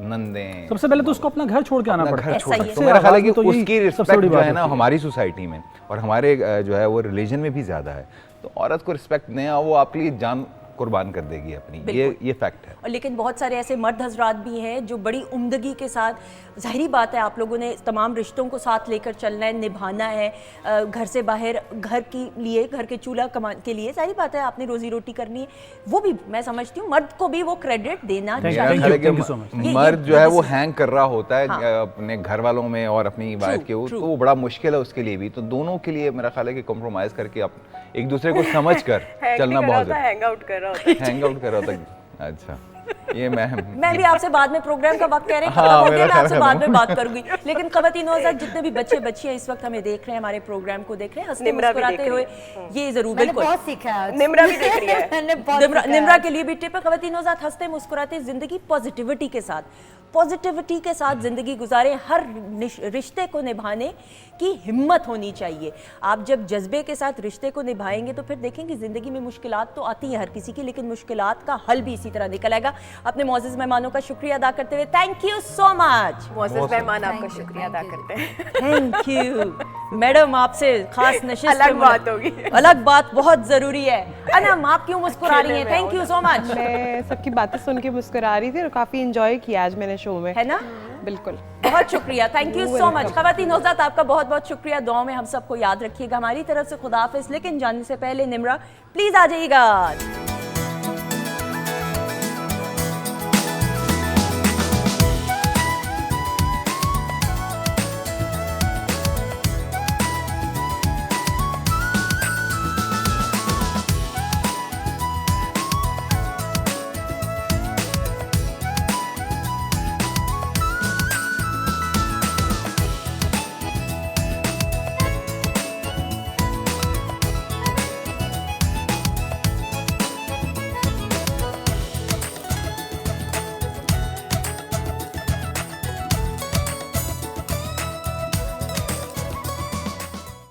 नंदें, सबसे पहले तो उसको अपना घर छोड़ के आना अपना पड़ता घर है। छोड़ ऐसा ही है। तो मेरा ख्याल है कि तो यही उसकी सबसे रिस्पेक्ट बड़ी जो बात है ना होती है। हमारी सोसाइटी में और हमारे जो है वो रिलीजन में भी ज़्यादा है। तो औरत को रिस्पेक्ट दें, वो आपके लिए जान कुर्बान कर देगी अपनी, ये फैक्ट है। और लेकिन बहुत सारे ऐसे मर्द हजरात भी हैं जो बड़ी उम्दगी के साथ, जाहिरी बात है आप लोगों ने तमाम रिश्तों को साथ लेकर चलना है, निभाना है, घर से बाहर, घर के लिए, घर के चूल्हा कमान के लिए, जाहिर बात है आपने रोजी रोटी करनी है। वो भी मैं समझती हूँ मर्द को भी वो क्रेडिट देना Thank you, मेरा चाहिए। ख्याल है thank you कि so much। मर्द जो है वो ये- हैंग कर रहा होता है हाँ। अपने घर वालों में और अपनी वाइफ के, true। तो वो बड़ा मुश्किल है उसके लिए भी। तो दोनों के लिए मेरा ख्याल है कि कॉम्प्रोमाइज करके आप एक दूसरे को समझ कर चलना बहुत जरूरी है। हैंग आउट कर रहा होता है। हैंग आउट कर रहा था। अच्छा, ये मैं भी आपसे बाद में प्रोग्राम का वक्त कह रहे हैं, हाँ, खत्म हो मेरा गया, मैं आपसे ख्याल बाद है। में बात करूंगी। लेकिन ख़वातीन हज़रात जितने भी बच्चे बच्चियां इस वक्त हमें देख रहे हैं, हमारे प्रोग्राम को देख रहे हैं, हंसते निम्रा भी मुस्कुराते देख हुए, रही ये जरूर मैंने बिल्कुल बहुत सीखा है आज। निम्रा भी देख रही है। मैंने बहुत निम्रा, सीखा है निम्रा आज। के लिए भी टिप है, ख़वातीन हज़रात हंसते मुस्कुराते जिंदगी पॉजिटिविटी के साथ, पॉजिटिविटी के साथ ज़िंदगी गुजारें। हर रिश्ते को निभाने की हिम्मत होनी चाहिए। आप जब जज्बे के साथ रिश्ते को निभाएंगे तो फिर देखेंगे ज़िंदगी में मुश्किलात तो आती हैं हर किसी की, लेकिन मुश्किलात का हल भी इसी तरह निकल आएगा। अपने मोअज़्ज़िज़ मेहमानों का शुक्रिया अदा करते हुए थैंक यू सो मच। मोअज़्ज़िज़ मेहमान आपका शुक्रिया अदा करते हैं। थैंक यू मैडम, आपसे खास नशिस्त अलग पे बात होगी। अलग बात बहुत ज़रूरी है। अनम, आप क्यों मुस्कुरा रही हैं? Thank you so much. मैं सबकी बातें सुन के मुस्कुरा रही थी और काफ़ी इंजॉय किया आज मैंने शो में। है ना? बिल्कुल। बहुत शुक्रिया, थैंक यू सो मच। ख़वातीन हज़रात आपका बहुत बहुत शुक्रिया। दुआओं में हम सबको याद रखिएगा। हमारी तरफ से खुदा हाफिज़। लेकिन जाने से पहले निम्रा प्लीज़ आ जाइएगा।